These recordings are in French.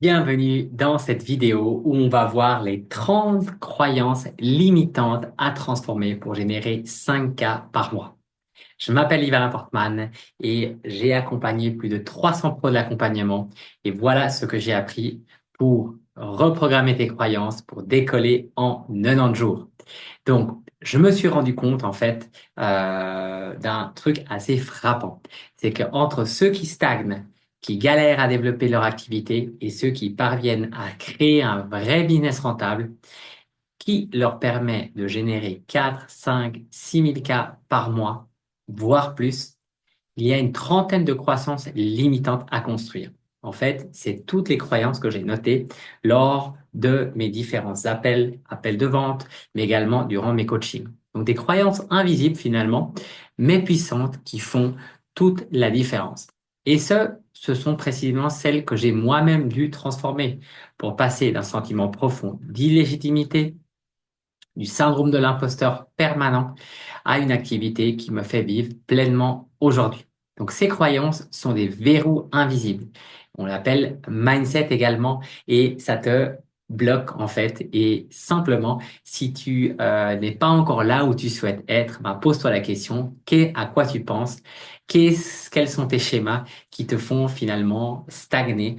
Bienvenue dans cette vidéo où on va voir les 30 croyances limitantes à transformer pour générer 5K par mois. Je m'appelle Ivan Portman et j'ai accompagné plus de 300 pros de l'accompagnement et voilà ce que j'ai appris pour reprogrammer tes croyances pour décoller en 90 jours. Donc, je me suis rendu compte en fait d'un truc assez frappant. C'est qu'entre ceux qui stagnent, qui galèrent à développer leur activité et ceux qui parviennent à créer un vrai business rentable qui leur permet de générer 4, 5, 6 000 cas par mois, voire plus, il y a une trentaine de croyances limitantes à construire. En fait, c'est toutes les croyances que j'ai notées lors de mes différents appels de vente, mais également durant mes coachings. Donc des croyances invisibles finalement, mais puissantes qui font toute la différence. Et ce sont précisément celles que j'ai moi-même dû transformer pour passer d'un sentiment profond d'illégitimité, du syndrome de l'imposteur permanent à une activité qui me fait vivre pleinement aujourd'hui. Donc ces croyances sont des verrous invisibles. On l'appelle mindset également et ça te bloque en fait. Et simplement, si tu n'es pas encore là où tu souhaites être, bah, pose-toi la question, à quoi tu penses? Quels sont tes schémas qui te font finalement stagner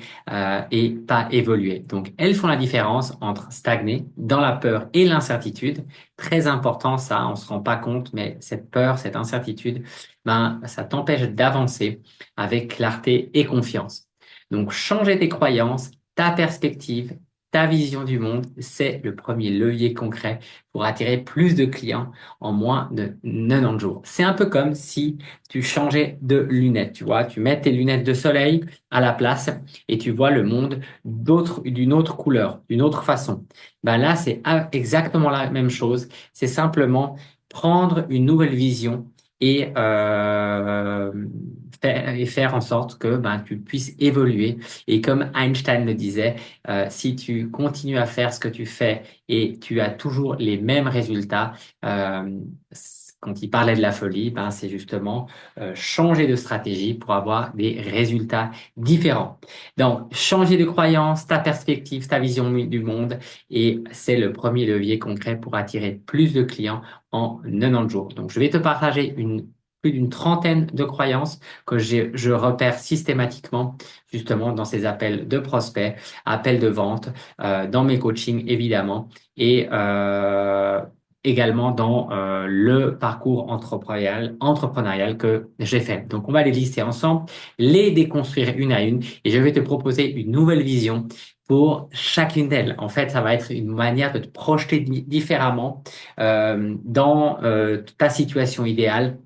et pas évoluer? Donc elles font la différence entre stagner dans la peur et l'incertitude. Très important ça, on se rend pas compte, mais cette peur, cette incertitude, ben, ça t'empêche d'avancer avec clarté et confiance. Donc, changer tes croyances, ta perspective, ta vision du monde, c'est le premier levier concret pour attirer plus de clients en moins de 90 jours. C'est un peu comme si tu changeais de lunettes, tu vois, tu mets tes lunettes de soleil à la place et tu vois le monde d'une autre couleur, d'une autre façon. Ben là, c'est exactement la même chose. C'est simplement prendre une nouvelle vision et, faire en sorte que ben, tu puisses évoluer. Et comme Einstein le disait, si tu continues à faire ce que tu fais et tu as toujours les mêmes résultats, euh, quand il parlait de la folie, ben, c'est justement changer de stratégie pour avoir des résultats différents. Donc, changer de croyance, ta perspective, ta vision du monde, et c'est le premier levier concret pour attirer plus de clients en 90 jours. Donc, je vais te partager plus d'une trentaine de croyances que je repère systématiquement justement dans ces appels de prospects, appels de vente, dans mes coachings évidemment, et également dans le parcours entrepreneurial que j'ai fait. Donc, on va les lister ensemble, les déconstruire une à une, et je vais te proposer une nouvelle vision pour chacune d'elles. En fait, ça va être une manière de te projeter différemment dans ta situation idéale,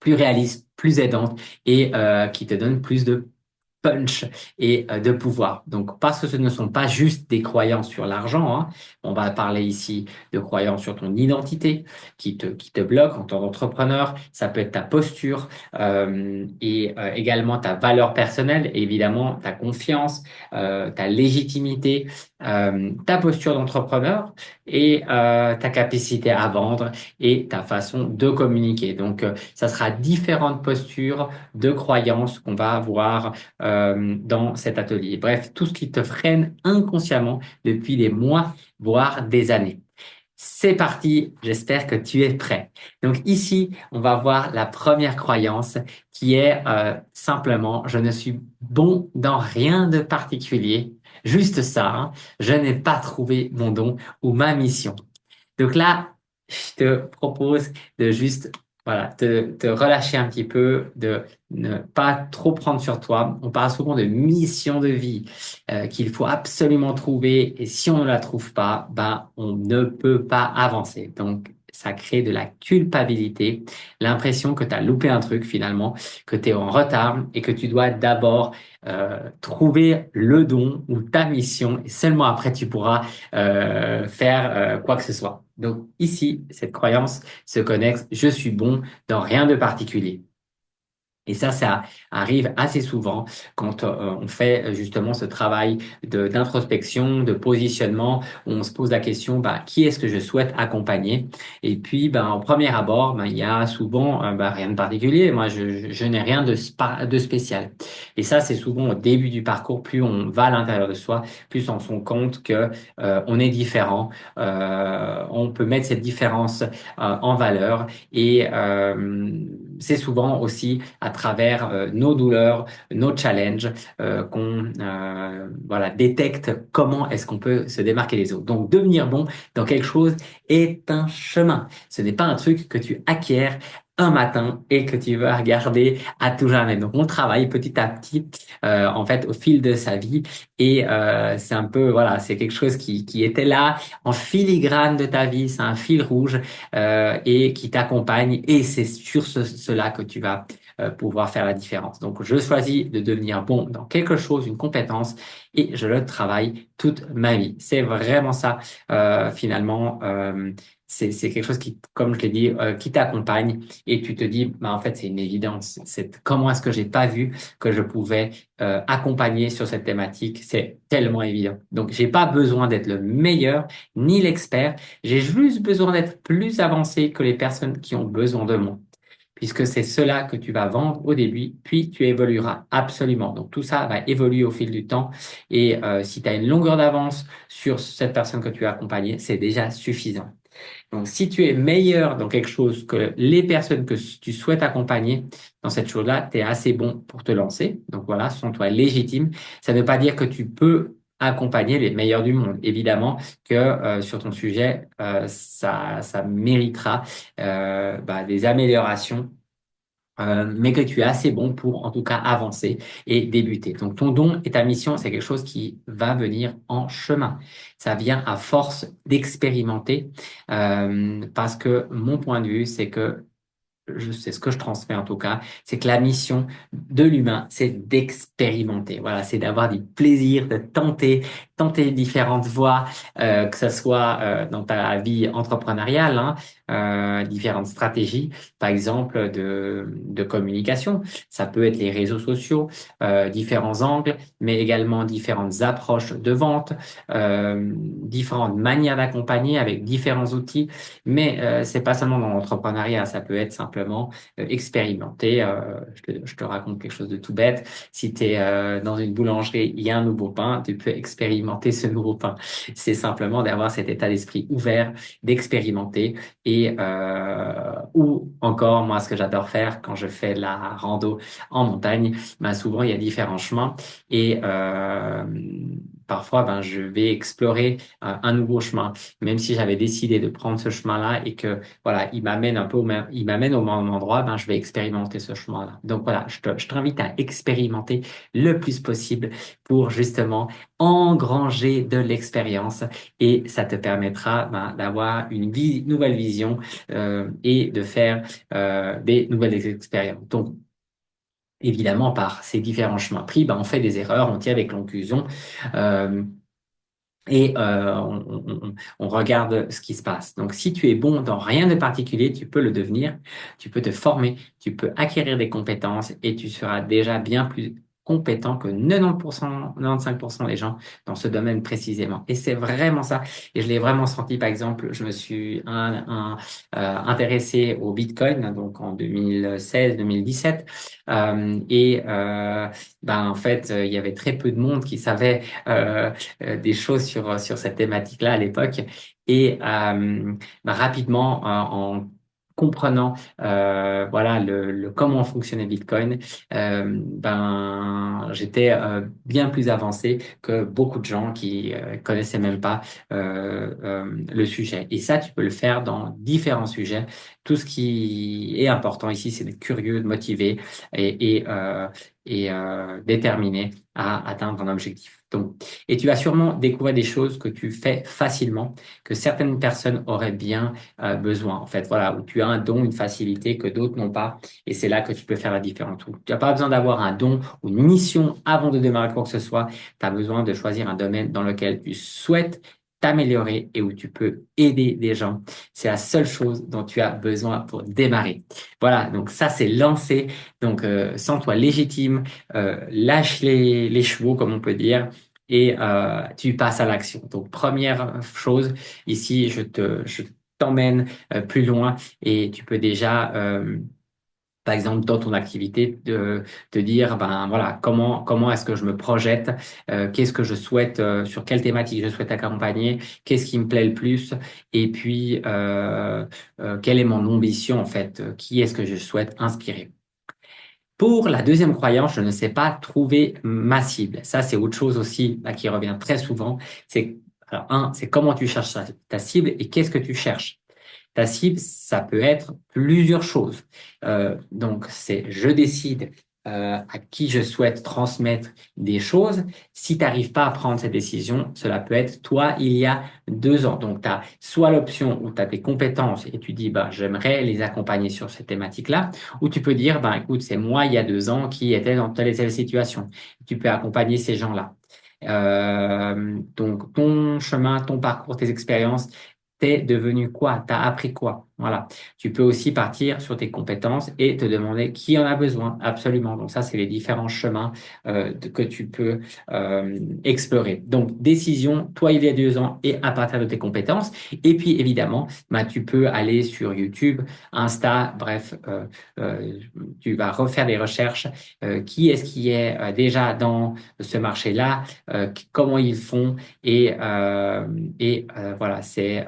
plus réaliste, plus aidante et qui te donne plus de punch et de pouvoir. Donc, parce que ce ne sont pas juste des croyances sur l'argent, hein. On va parler ici de croyances sur ton identité qui te bloque en tant qu'entrepreneur. Ça peut être ta posture et également ta valeur personnelle, évidemment ta confiance, ta légitimité, ta posture d'entrepreneur et ta capacité à vendre et ta façon de communiquer. Donc, ça sera différentes postures de croyances qu'on va avoir dans cet atelier. Bref, tout ce qui te freine inconsciemment depuis des mois, voire des années. C'est parti, j'espère que tu es prêt. Donc ici, on va voir la première croyance qui est simplement, je ne suis bon dans rien de particulier. Juste ça, hein. Je n'ai pas trouvé mon don ou ma mission. Donc là, je te propose de juste voilà, te relâcher un petit peu, de ne pas trop prendre sur toi. On parle souvent de mission de vie qu'il faut absolument trouver et si on ne la trouve pas, ben, on ne peut pas avancer. Donc, ça crée de la culpabilité, l'impression que tu as loupé un truc finalement, que tu es en retard et que tu dois d'abord trouver le don ou ta mission et seulement après tu pourras faire quoi que ce soit. Donc ici, cette croyance se connecte, je suis bon dans rien de particulier. Et ça arrive assez souvent quand on fait justement ce travail d'introspection, de positionnement, où on se pose la question, qui est-ce que je souhaite accompagner? Et puis, au premier abord, il y a souvent rien de particulier. Moi, je n'ai rien de spécial. Et ça, c'est souvent au début du parcours, plus on va à l'intérieur de soi, plus on se rend compte que on est différent. On peut mettre cette différence en valeur et c'est souvent aussi à travers nos douleurs, nos challenges, qu'on voilà, détecte comment est-ce qu'on peut se démarquer des autres. Donc, devenir bon dans quelque chose est un chemin. Ce n'est pas un truc que tu acquiers un matin et que tu vas regarder à tout jamais. Donc, on travaille petit à petit, en fait, au fil de sa vie. Et c'est un peu, voilà, c'est quelque chose qui était là en filigrane de ta vie. C'est un fil rouge et qui t'accompagne. Et c'est sur cela que tu vas pouvoir faire la différence. Donc, je choisis de devenir bon dans quelque chose, une compétence, et je le travaille toute ma vie. C'est vraiment ça, finalement. C'est quelque chose qui, comme je l'ai dit, qui t'accompagne et tu te dis, en fait, c'est une évidence. C'est comment est-ce que j'ai pas vu que je pouvais accompagner sur cette thématique? C'est tellement évident. Donc, j'ai pas besoin d'être le meilleur ni l'expert. J'ai juste besoin d'être plus avancé que les personnes qui ont besoin de moi, puisque c'est cela que tu vas vendre au début, puis tu évolueras absolument. Donc tout ça va évoluer au fil du temps et si tu as une longueur d'avance sur cette personne que tu as accompagnée, c'est déjà suffisant. Donc si tu es meilleur dans quelque chose que les personnes que tu souhaites accompagner dans cette chose-là, tu es assez bon pour te lancer. Donc voilà, sens-toi légitime. Ça ne veut pas dire que tu peux accompagner les meilleurs du monde. Évidemment que sur ton sujet, ça méritera des améliorations, mais que tu es assez bon pour en tout cas avancer et débuter. Donc ton don et ta mission, c'est quelque chose qui va venir en chemin. Ça vient à force d'expérimenter, parce que mon point de vue, c'est que c'est ce que je transmets en tout cas, c'est que la mission de l'humain, c'est d'expérimenter. Voilà, c'est d'avoir du plaisir, de tenter différentes voies, que ce soit dans ta vie entrepreneuriale, hein, différentes stratégies, par exemple de communication. Ça peut être les réseaux sociaux, différents angles, mais également différentes approches de vente, différentes manières d'accompagner avec différents outils. Mais c'est pas seulement dans l'entrepreneuriat, ça peut être simplement expérimenter. Je te raconte quelque chose de tout bête. Si tu es dans une boulangerie, il y a un nouveau pain, tu peux expérimenter ce nouveau pain. C'est simplement d'avoir cet état d'esprit ouvert, d'expérimenter ou encore, moi, ce que j'adore faire quand je fais de la rando en montagne, souvent il y a différents chemins et parfois je vais explorer un nouveau chemin, même si j'avais décidé de prendre ce chemin-là et que voilà, il m'amène un peu il m'amène au même endroit, je vais expérimenter ce chemin-là. Donc voilà, je t'invite à expérimenter le plus possible pour justement engranger de l'expérience et ça te permettra d'avoir une nouvelle vision et de faire des nouvelles expériences. Donc évidemment, par ces différents chemins pris, on fait des erreurs, on tire des conclusions. Euh, et on regarde ce qui se passe. Donc, si tu es bon dans rien de particulier, tu peux le devenir, tu peux te former, tu peux acquérir des compétences et tu seras déjà bien plus compétent que 90%, 95% des gens dans ce domaine précisément. Et c'est vraiment ça. Et je l'ai vraiment senti, par exemple, je me suis intéressé au Bitcoin, donc en 2016-2017. En fait, il y avait très peu de monde qui savait des choses sur cette thématique-là à l'époque. Et rapidement, en comprenant voilà comment fonctionnait Bitcoin, j'étais bien plus avancé que beaucoup de gens qui connaissaient même pas le sujet. Et ça, tu peux le faire dans différents sujets. Tout ce qui est important ici, c'est d'être curieux, de motiver et déterminé à atteindre un objectif. Donc, et tu vas sûrement découvrir des choses que tu fais facilement, que certaines personnes auraient bien besoin, en fait. Voilà, où tu as un don, une facilité que d'autres n'ont pas. Et c'est là que tu peux faire la différence. Tu n'as pas besoin d'avoir un don ou une mission avant de démarrer quoi que ce soit. Tu as besoin de choisir un domaine dans lequel tu souhaites t'améliorer et où tu peux aider des gens. C'est la seule chose dont tu as besoin pour démarrer. Voilà, donc ça c'est lancé. Donc sens-toi légitime, lâche les chevaux comme on peut dire et tu passes à l'action. Donc première chose, ici je t'emmène plus loin et tu peux déjà par exemple, dans ton activité, de te dire, ben voilà, comment est-ce que je me projette, qu'est-ce que je souhaite, sur quelle thématique je souhaite accompagner, qu'est-ce qui me plaît le plus, et puis quelle est mon ambition en fait, qui est-ce que je souhaite inspirer. Pour la deuxième croyance, je ne sais pas trouver ma cible. Ça, c'est autre chose aussi là, qui revient très souvent. C'est alors c'est comment tu cherches ta cible et qu'est-ce que tu cherches. Ta cible, ça peut être plusieurs choses. Donc, c'est je décide à qui je souhaite transmettre des choses. Si tu n'arrives pas à prendre cette décision, cela peut être toi il y a 2 ans. Donc, tu as soit l'option où tu as tes compétences et tu dis, bah, j'aimerais les accompagner sur cette thématique-là, ou tu peux dire, bah, écoute, c'est moi il y a 2 ans qui était dans telle et telle situation. Tu peux accompagner ces gens-là. Donc, ton chemin, ton parcours, tes expériences, t'es devenu quoi? T'as appris quoi? Voilà. Tu peux aussi partir sur tes compétences et te demander qui en a besoin. Absolument. Donc ça, c'est les différents chemins que tu peux explorer. Donc décision, toi il y a 2 ans et à partir de tes compétences. Et puis évidemment, bah, tu peux aller sur YouTube, Insta, bref, euh, tu vas refaire des recherches. Qui est-ce qui est déjà dans ce marché-là? Comment ils font? Et voilà, c'est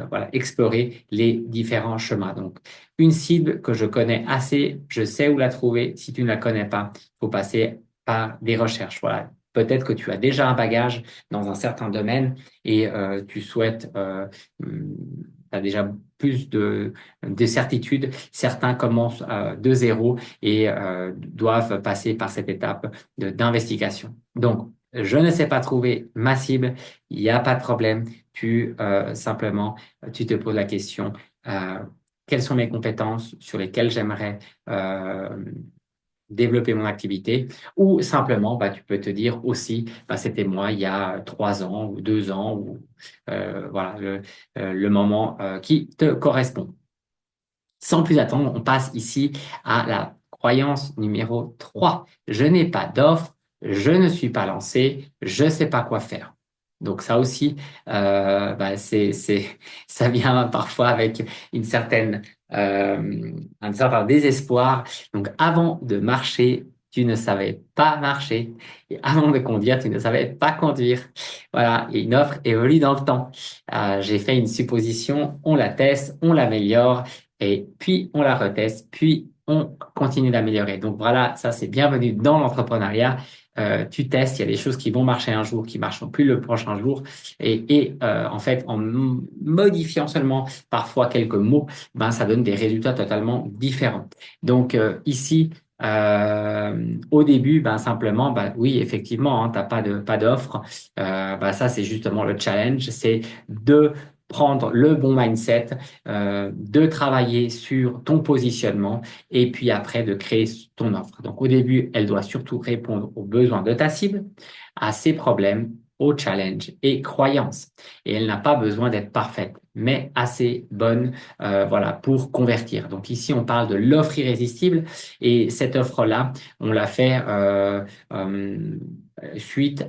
voilà, explorer les différents chemins. Donc, une cible que je connais assez, je sais où la trouver. Si tu ne la connais pas, il faut passer par des recherches. Voilà. Peut-être que tu as déjà un bagage dans un certain domaine et tu souhaites, tu as déjà plus de certitudes. Certains commencent de zéro et doivent passer par cette étape d'investigation. Donc, je ne sais pas trouver ma cible, il n'y a pas de problème. Simplement, tu te poses la question, euh, quelles sont mes compétences sur lesquelles j'aimerais développer mon activité, ou simplement, bah, tu peux te dire aussi, bah, c'était moi il y a 3 ans ou 2 ans, ou voilà le moment qui te correspond. Sans plus attendre, on passe ici à la croyance numéro 3. Je n'ai pas d'offre, je ne suis pas lancé, je ne sais pas quoi faire. Donc ça aussi, bah, ça vient parfois avec une certaine, un certain désespoir. Donc avant de marcher, tu ne savais pas marcher. Et avant de conduire, tu ne savais pas conduire. Voilà, et une offre évolue dans le temps. J'ai fait une supposition, on la teste, on l'améliore. Et puis, on la reteste, puis on continue d'améliorer. Donc voilà, ça c'est bienvenu dans l'entrepreneuriat. Tu testes, il y a des choses qui vont marcher un jour, qui marcheront plus le prochain jour. Et en fait, en modifiant seulement parfois quelques mots, ben, ça donne des résultats totalement différents. Donc ici, au début, ben, simplement, ben, oui, effectivement, hein, tu n'as pas d'offre. Ben, ça, c'est justement le challenge, c'est de prendre le bon mindset, de travailler sur ton positionnement et puis après de créer ton offre. Donc au début, elle doit surtout répondre aux besoins de ta cible, à ses problèmes, aux challenges et croyances. Et elle n'a pas besoin d'être parfaite, mais assez bonne, voilà, pour convertir. Donc ici, on parle de l'offre irrésistible et cette offre-là, on l'a fait suite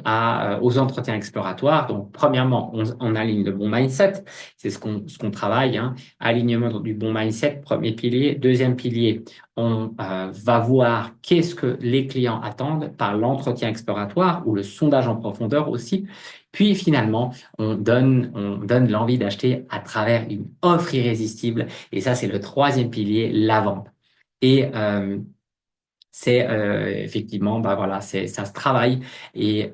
aux entretiens exploratoires. Donc premièrement, on aligne le bon mindset. C'est ce qu'on travaille, hein. Alignement du bon mindset, premier pilier. Deuxième pilier, on va voir qu'est-ce que les clients attendent par l'entretien exploratoire ou le sondage en profondeur aussi. Puis finalement, on donne l'envie d'acheter à travers une offre irrésistible. Et ça, c'est le troisième pilier, la vente. Et c'est effectivement, bah voilà, ça se travaille et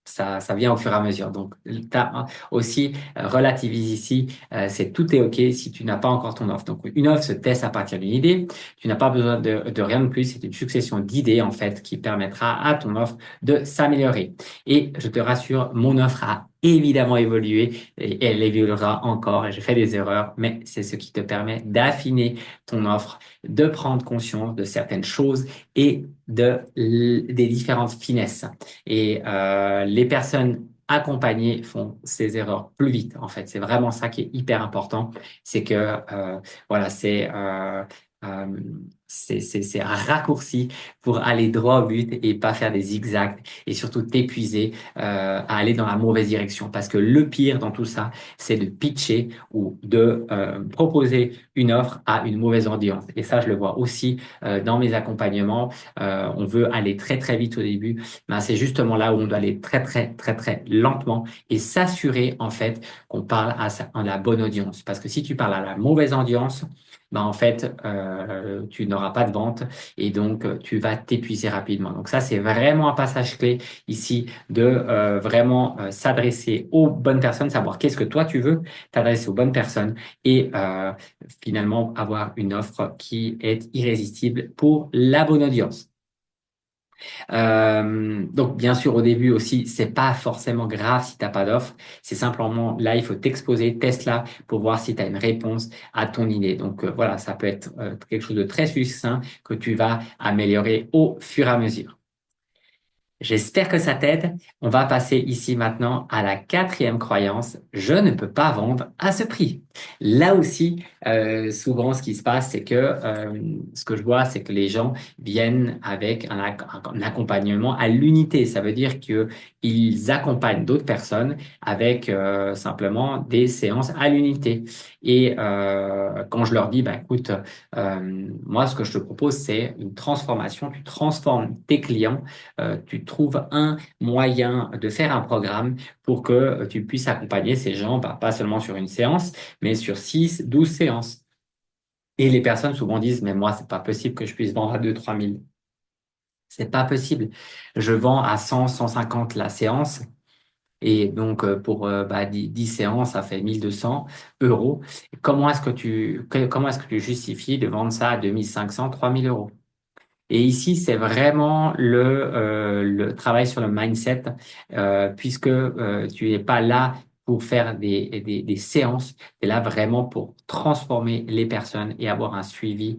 ça vient au fur et à mesure. Donc, t'as aussi relativise ici, c'est tout est OK si tu n'as pas encore ton offre. Donc, une offre se teste à partir d'une idée. Tu n'as pas besoin de rien de plus. C'est une succession d'idées, en fait, qui permettra à ton offre de s'améliorer. Et je te rassure, mon offre a évidemment évolué et elle évoluera encore et je fais des erreurs, mais c'est ce qui te permet d'affiner ton offre, de prendre conscience de certaines choses et des différentes finesses. Et les personnes accompagnées font ces erreurs plus vite, en fait. C'est vraiment ça qui est hyper important. C'est que, voilà, euh, c'est un raccourci pour aller droit au but et pas faire des zigzags et surtout t'épuiser à aller dans la mauvaise direction. Parce que le pire dans tout ça, c'est de pitcher ou de proposer une offre à une mauvaise audience. Et ça, je le vois aussi dans mes accompagnements. On veut aller très très vite au début, mais c'est justement là où on doit aller très très très très lentement et s'assurer en fait qu'on parle à la bonne audience. Parce que si tu parles à la mauvaise audience, ben en fait, tu n'auras pas de vente et donc tu vas t'épuiser rapidement. Donc ça, c'est vraiment un passage clé ici de vraiment s'adresser aux bonnes personnes, savoir qu'est-ce que toi tu veux, t'adresser aux bonnes personnes et finalement avoir une offre qui est irrésistible pour la bonne audience. Donc bien sûr au début aussi c'est pas forcément grave si t'as pas d'offre, c'est simplement là il faut t'exposer, teste-la pour voir si tu as une réponse à ton idée. Donc voilà, ça peut être quelque chose de très succinct que tu vas améliorer au fur et à mesure. J'espère que ça t'aide. On va passer ici maintenant à la quatrième croyance. Je ne peux pas vendre à ce prix. Là aussi, souvent, ce qui se passe, c'est que ce que je vois, c'est que les gens viennent avec un accompagnement à l'unité. Ça veut dire qu'ils accompagnent d'autres personnes avec simplement des séances à l'unité. Et quand je leur dis, bah, écoute, moi, ce que je te propose, c'est une transformation. Tu transformes tes clients, tu trouves un moyen de faire un programme pour que tu puisses accompagner ces gens, bah, pas seulement sur une séance, mais sur 6, 12 séances. Et les personnes souvent disent, mais moi, c'est pas possible que je puisse vendre à 2, 3 000. C'est pas possible. Je vends à 100, 150 la séance. Et donc, pour 10 séances, ça fait 1 200 euros. Comment est-ce que tu justifies de vendre ça à 2 500, 3 000 euros? Et ici, c'est vraiment le travail sur le mindset, puisque tu n'es pas là pour faire des séances, tu es là vraiment pour transformer les personnes et avoir un suivi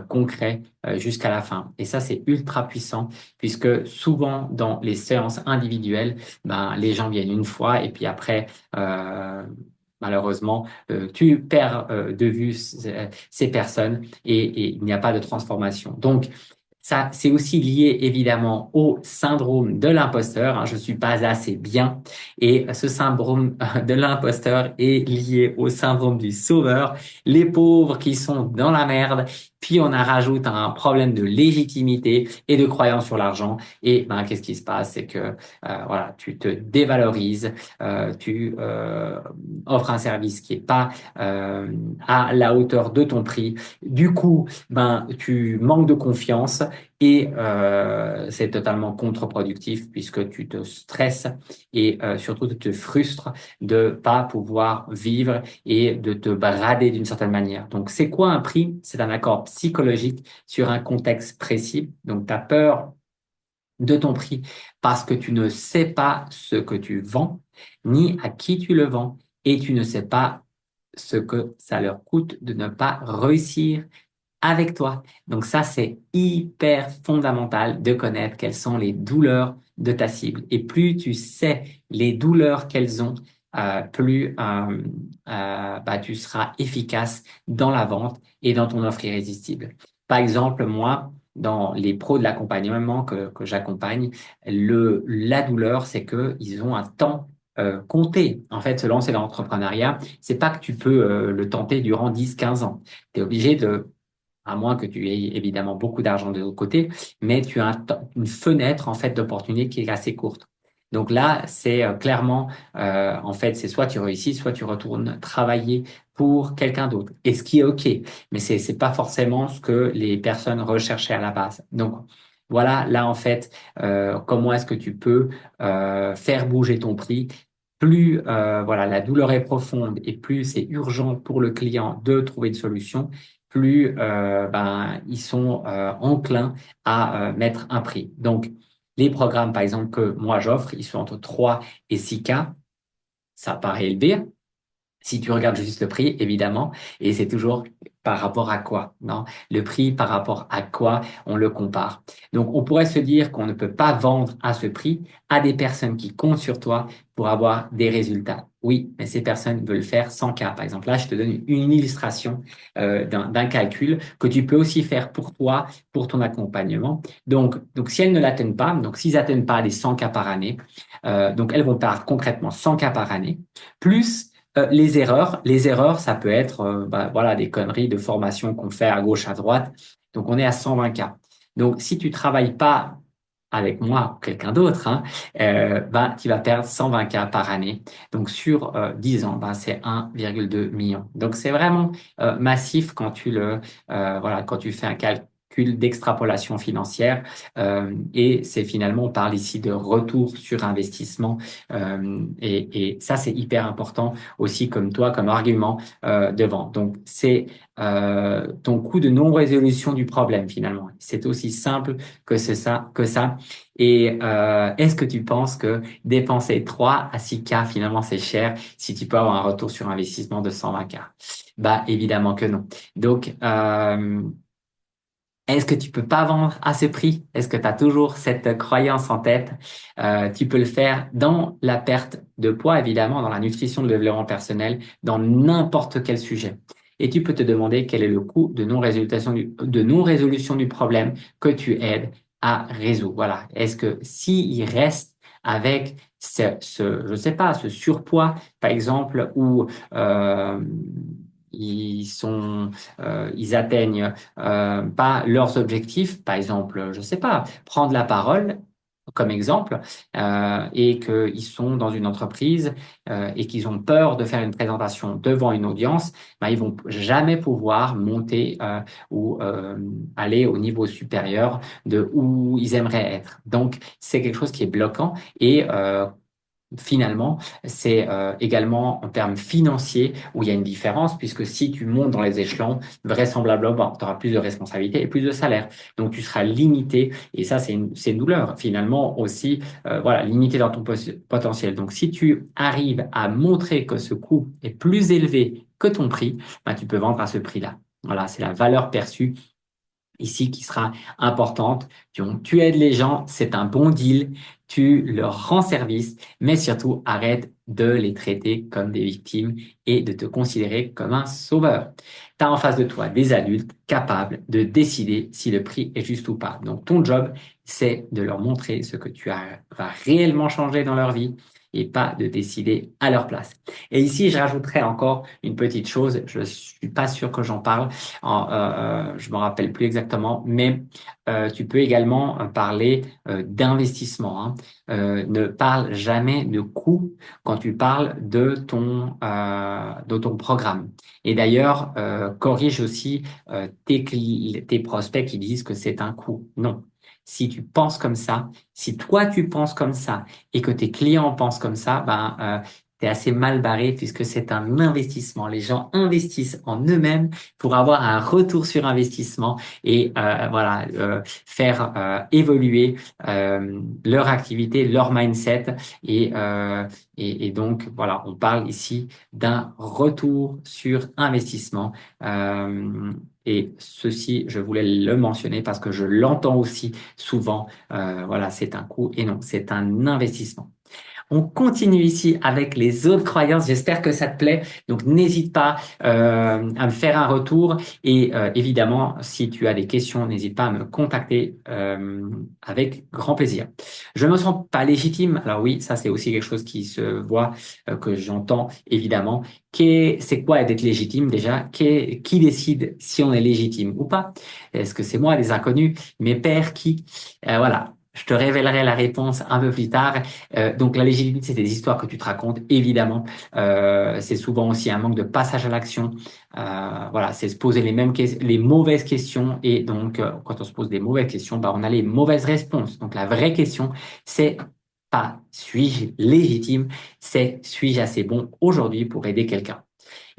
concret jusqu'à la fin. Et ça, c'est ultra puissant, puisque souvent dans les séances individuelles, ben, les gens viennent une fois et puis après, malheureusement, tu perds de vue ces personnes et il n'y a pas de transformation. Donc, ça, c'est aussi lié évidemment au syndrome de l'imposteur, hein. Je suis pas assez bien. Et ce syndrome de l'imposteur est lié au syndrome du sauveur. Les pauvres qui sont dans la merde. Puis on en rajoute un problème de légitimité et de croyance sur l'argent. Et ben, qu'est-ce qui se passe? C'est que voilà, tu te dévalorises, tu offres un service qui est pas à la hauteur de ton prix. Du coup, ben, tu manques de confiance et c'est totalement contre-productif puisque tu te stresses et surtout tu te frustres de pas pouvoir vivre et de te brader d'une certaine manière. Donc, c'est quoi un prix? C'est un accord psychologique sur un contexte précis. Donc, tu as peur de ton prix parce que tu ne sais pas ce que tu vends ni à qui tu le vends et tu ne sais pas ce que ça leur coûte de ne pas réussir avec toi. Donc ça, c'est hyper fondamental de connaître quelles sont les douleurs de ta cible. Et plus tu sais les douleurs qu'elles ont, plus bah, tu seras efficace dans la vente et dans ton offre irrésistible. Par exemple, moi, dans les pros de l'accompagnement que j'accompagne, la douleur, c'est qu'ils ont un temps compté. En fait, se lancer dans l'entrepreneuriat, c'est pas que tu peux le tenter durant 10, 15 ans. Tu es obligé de à moins que tu aies évidemment beaucoup d'argent de l'autre côté, mais tu as une fenêtre en fait d'opportunité qui est assez courte. Donc là, c'est clairement, en fait, c'est soit tu réussis, soit tu retournes travailler pour quelqu'un d'autre. Et ce qui est OK, mais c'est pas forcément ce que les personnes recherchaient à la base. Donc voilà, là en fait, comment est-ce que tu peux faire bouger ton prix? Plus voilà, la douleur est profonde et plus c'est urgent pour le client de trouver une solution, plus ben, ils sont enclins à mettre un prix. Donc, les programmes, par exemple, que moi j'offre, ils sont entre 3 et 6 K. ça paraît élevé. Si tu regardes juste le prix, évidemment, et c'est toujours par rapport à quoi, non? Le prix par rapport à quoi on le compare. Donc, on pourrait se dire qu'on ne peut pas vendre à ce prix à des personnes qui comptent sur toi pour avoir des résultats. Oui, mais ces personnes veulent faire 100K. Par exemple, là, je te donne une illustration d'un calcul que tu peux aussi faire pour toi, pour ton accompagnement. Donc si elles ne l'atteignent pas, donc s'ils n'atteignent pas les 100K par année, donc elles vont perdre concrètement 100K par année, plus les erreurs, ça peut être voilà, des conneries de formation qu'on fait à gauche, à droite. Donc, on est à 120K. Donc, si tu travailles pas avec moi ou quelqu'un d'autre, hein, tu vas perdre 120K par année. Donc, sur 10 ans, c'est 1,2 million. Donc, c'est vraiment massif quand voilà, quand tu fais un calcul d'extrapolation financière. Et c'est finalement, on parle ici de retour sur investissement. Et ça, c'est hyper important aussi comme toi, comme argument de vente. Donc, c'est ton coût de non-résolution du problème finalement. C'est aussi simple que ça. Et est-ce que tu penses que dépenser 3 à 6K finalement c'est cher si tu peux avoir un retour sur investissement de 120K? Bah évidemment que non. Donc est-ce que tu peux pas vendre à ce prix? Est-ce que tu as toujours cette croyance en tête? Tu peux le faire dans la perte de poids, évidemment, dans la nutrition, le développement personnel, dans n'importe quel sujet. Et tu peux te demander quel est le coût de non-résolution du problème que tu aides à résoudre. Voilà. Est-ce que s'il reste avec je sais pas, ce surpoids, par exemple, ou ils sont ils atteignent pas leurs objectifs, par exemple, je sais pas, prendre la parole comme exemple, et qu'ils sont dans une entreprise et qu'ils ont peur de faire une présentation devant une audience, ben, ils vont jamais pouvoir monter ou aller au niveau supérieur de où ils aimeraient être. Donc, c'est quelque chose qui est bloquant et finalement, c'est également en termes financiers où il y a une différence, puisque si tu montes dans les échelons, vraisemblablement, tu auras plus de responsabilités et plus de salaire. Donc, tu seras limité, et ça, c'est une douleur, finalement, aussi, voilà, limité dans ton potentiel. Donc, si tu arrives à montrer que ce coût est plus élevé que ton prix, ben, tu peux vendre à ce prix-là. Voilà, c'est la valeur perçue ici qui sera importante. Tu aides les gens, c'est un bon deal, tu leur rends service, mais surtout arrête de les traiter comme des victimes et de te considérer comme un sauveur. Tu as en face de toi des adultes capables de décider si le prix est juste ou pas. Donc ton job, c'est de leur montrer ce que vas réellement changer dans leur vie et pas de décider à leur place. Et ici, je rajouterai encore une petite chose, je suis pas sûr que j'en parle, je me rappelle plus exactement, mais tu peux également parler d'investissement, hein. Ne parle jamais de coût quand tu parles de ton programme. Et d'ailleurs, corrige aussi tes prospects qui disent que c'est un coût. Non. Si tu penses comme ça, si toi tu penses comme ça et que tes clients pensent comme ça, t'es assez mal barré puisque c'est un investissement. Les gens investissent en eux-mêmes pour avoir un retour sur investissement et voilà faire évoluer leur activité, leur mindset et donc voilà, on parle ici d'un retour sur investissement. Et ceci, je voulais le mentionner parce que je l'entends aussi souvent. Voilà, c'est un coût et non, c'est un investissement. On continue ici avec les autres croyances. J'espère que ça te plaît. Donc, n'hésite pas à me faire un retour. Et évidemment, si tu as des questions, n'hésite pas à me contacter avec grand plaisir. Je ne me sens pas légitime. Alors oui, ça c'est aussi quelque chose qui se voit, que j'entends évidemment. C'est quoi d'être légitime déjà? Qui décide si on est légitime ou pas? Est-ce que c'est moi, les inconnus, mes pairs, qui? Voilà. Je te révélerai la réponse un peu plus tard. Donc la légitimité, c'est des histoires que tu te racontes, évidemment. C'est souvent aussi un manque de passage à l'action. Voilà, c'est se poser les mauvaises questions. Et donc, quand on se pose des mauvaises questions, on a les mauvaises réponses. Donc la vraie question, c'est pas suis-je légitime, c'est suis-je assez bon aujourd'hui pour aider quelqu'un.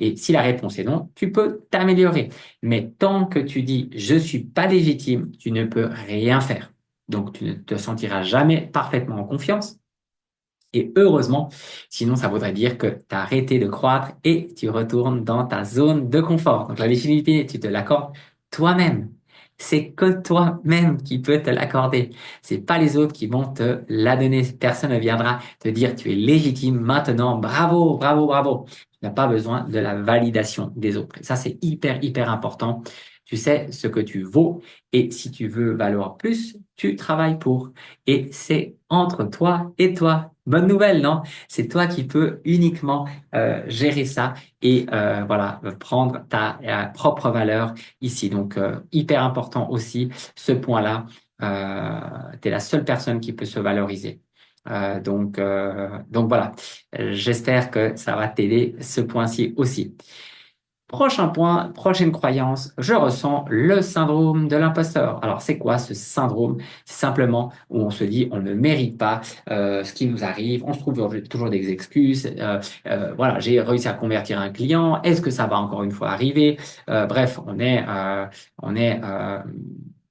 Et si la réponse est non, tu peux t'améliorer. Mais tant que tu dis je suis pas légitime, tu ne peux rien faire. Donc tu ne te sentiras jamais parfaitement en confiance Et heureusement, sinon ça voudrait dire que tu as arrêté de croître et tu retournes dans ta zone de confort. Donc la légitimité, tu te l'accordes toi-même. C'est que toi-même qui peux te l'accorder. C'est pas les autres qui vont te la donner. Personne ne viendra te dire tu es légitime maintenant. Bravo, bravo, bravo. Tu n'as pas besoin de la validation des autres. Et ça, c'est hyper, hyper important. Tu sais ce que tu vaux et si tu veux valoir plus, tu travailles pour. Et c'est entre toi et toi. Bonne nouvelle, non? C'est toi qui peux uniquement gérer ça et voilà, prendre ta propre valeur ici. Donc, hyper important aussi, ce point-là. Tu es la seule personne qui peut se valoriser. Donc voilà, j'espère que ça va t'aider ce point-ci aussi. Prochain point, prochaine croyance, je ressens le syndrome de l'imposteur. Alors, c'est quoi ce syndrome? C'est simplement où on se dit on ne mérite pas ce qui nous arrive, on se trouve toujours des excuses. Voilà, j'ai réussi à convertir un client, est-ce que ça va encore une fois arriver? Bref, on est,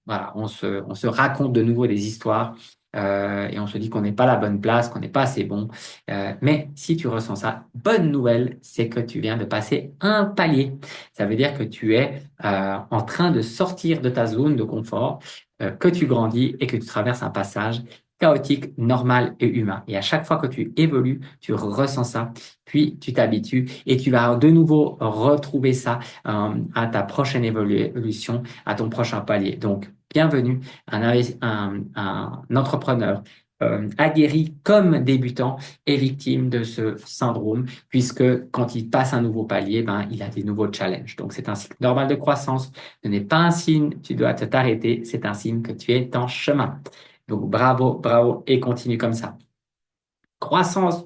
voilà, on se raconte de nouveau des histoires. Et on se dit qu'on n'est pas à la bonne place, qu'on n'est pas assez bon. Mais si tu ressens ça, bonne nouvelle, c'est que tu viens de passer un palier. Ça veut dire que tu es en train de sortir de ta zone de confort, que tu grandis et que tu traverses un passage chaotique, normal et humain. Et à chaque fois que tu évolues, tu ressens ça, puis tu t'habitues et tu vas de nouveau retrouver ça à ta prochaine évolution, à ton prochain palier. Donc, bienvenue, un entrepreneur aguerri comme débutant est victime de ce syndrome, puisque quand il passe un nouveau palier, ben, il a des nouveaux challenges. Donc, c'est un cycle normal de croissance. Ce n'est pas un signe, tu dois t'arrêter, c'est un signe que tu es en chemin. Donc, bravo, bravo, et continue comme ça. Croyance,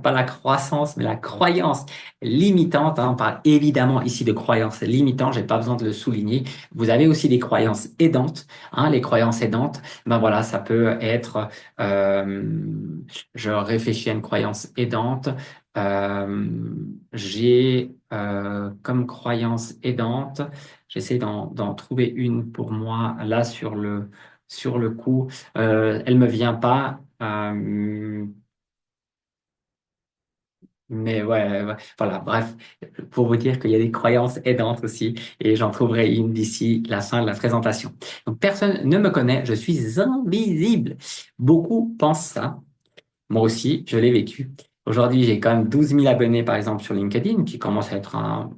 pas la croissance, mais la croyance limitante. Hein, on parle évidemment ici de croyances limitantes, j'ai pas besoin de le souligner. Vous avez aussi des croyances aidantes. Hein, les croyances aidantes, ben voilà, ça peut être, je réfléchis à une croyance aidante. Euh, j'ai comme croyance aidante, j'essaie d'en trouver une pour moi là sur le coup. Elle me vient pas. Mais ouais, voilà, bref, pour vous dire qu'il y a des croyances aidantes aussi, et j'en trouverai une d'ici la fin de la présentation. Donc, personne ne me connaît, je suis invisible. Beaucoup pensent ça. Moi aussi, je l'ai vécu. Aujourd'hui, j'ai quand même 12 000 abonnés, par exemple, sur LinkedIn, qui commence à être un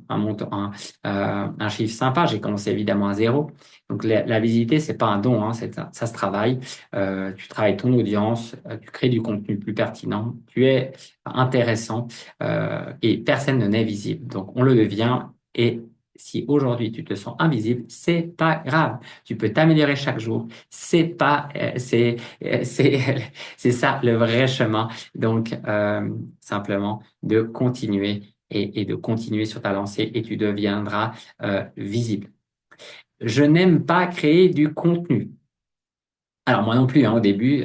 chiffre sympa. J'ai commencé évidemment à zéro. Donc, la visibilité, c'est pas un don, hein, ça se travaille. Tu travailles ton audience, tu crées du contenu plus pertinent, tu es intéressant et personne ne n'est visible. Donc, on le devient et si aujourd'hui tu te sens invisible, c'est pas grave. Tu peux t'améliorer chaque jour. C'est pas, c'est c'est ça le vrai chemin. Donc, simplement de continuer et de continuer sur ta lancée et tu deviendras visible. Je n'aime pas créer du contenu. Alors moi non plus, hein, au début,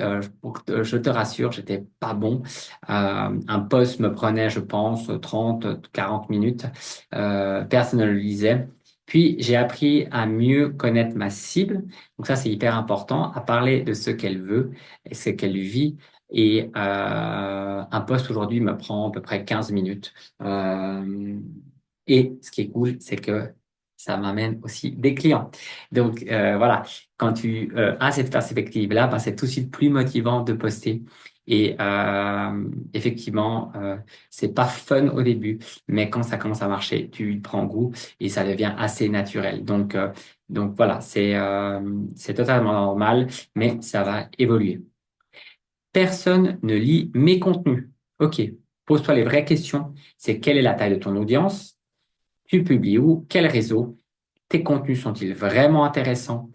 je te rassure, j'étais pas bon. Un post me prenait, je pense, 30, 40 minutes. Personne ne le lisait. Puis j'ai appris à mieux connaître ma cible. Donc ça, c'est hyper important, à parler de ce qu'elle veut et ce qu'elle vit. Et un post aujourd'hui me prend à peu près 15 minutes. Et ce qui est cool, c'est que ça m'amène aussi des clients. Donc voilà, quand tu as cette perspective-là, ben, c'est tout de suite plus motivant de poster. Et effectivement, c'est pas fun au début, mais quand ça commence à marcher, tu y prends goût et ça devient assez naturel. Donc voilà, c'est totalement normal, mais ça va évoluer. Personne ne lit mes contenus. OK, pose-toi les vraies questions. C'est quelle est la taille de ton audience? Tu publies où? Quel réseau? Tes contenus sont-ils vraiment intéressants?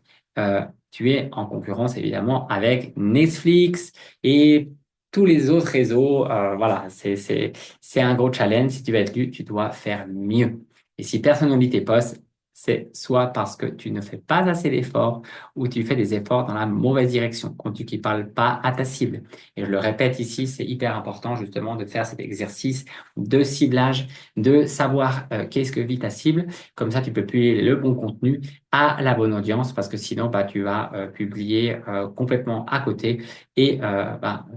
Tu es en concurrence évidemment avec Netflix et tous les autres réseaux. Voilà, c'est un gros challenge. Si tu veux être lu, tu dois faire mieux. Et si personne ne lit tes posts, c'est soit parce que tu ne fais pas assez d'efforts ou tu fais des efforts dans la mauvaise direction, contenu qui ne parle pas à ta cible. Et je le répète ici, c'est hyper important justement de faire cet exercice de ciblage, de savoir qu'est-ce que vit ta cible. Comme ça, tu peux publier le bon contenu à la bonne audience parce que sinon, tu vas publier complètement à côté et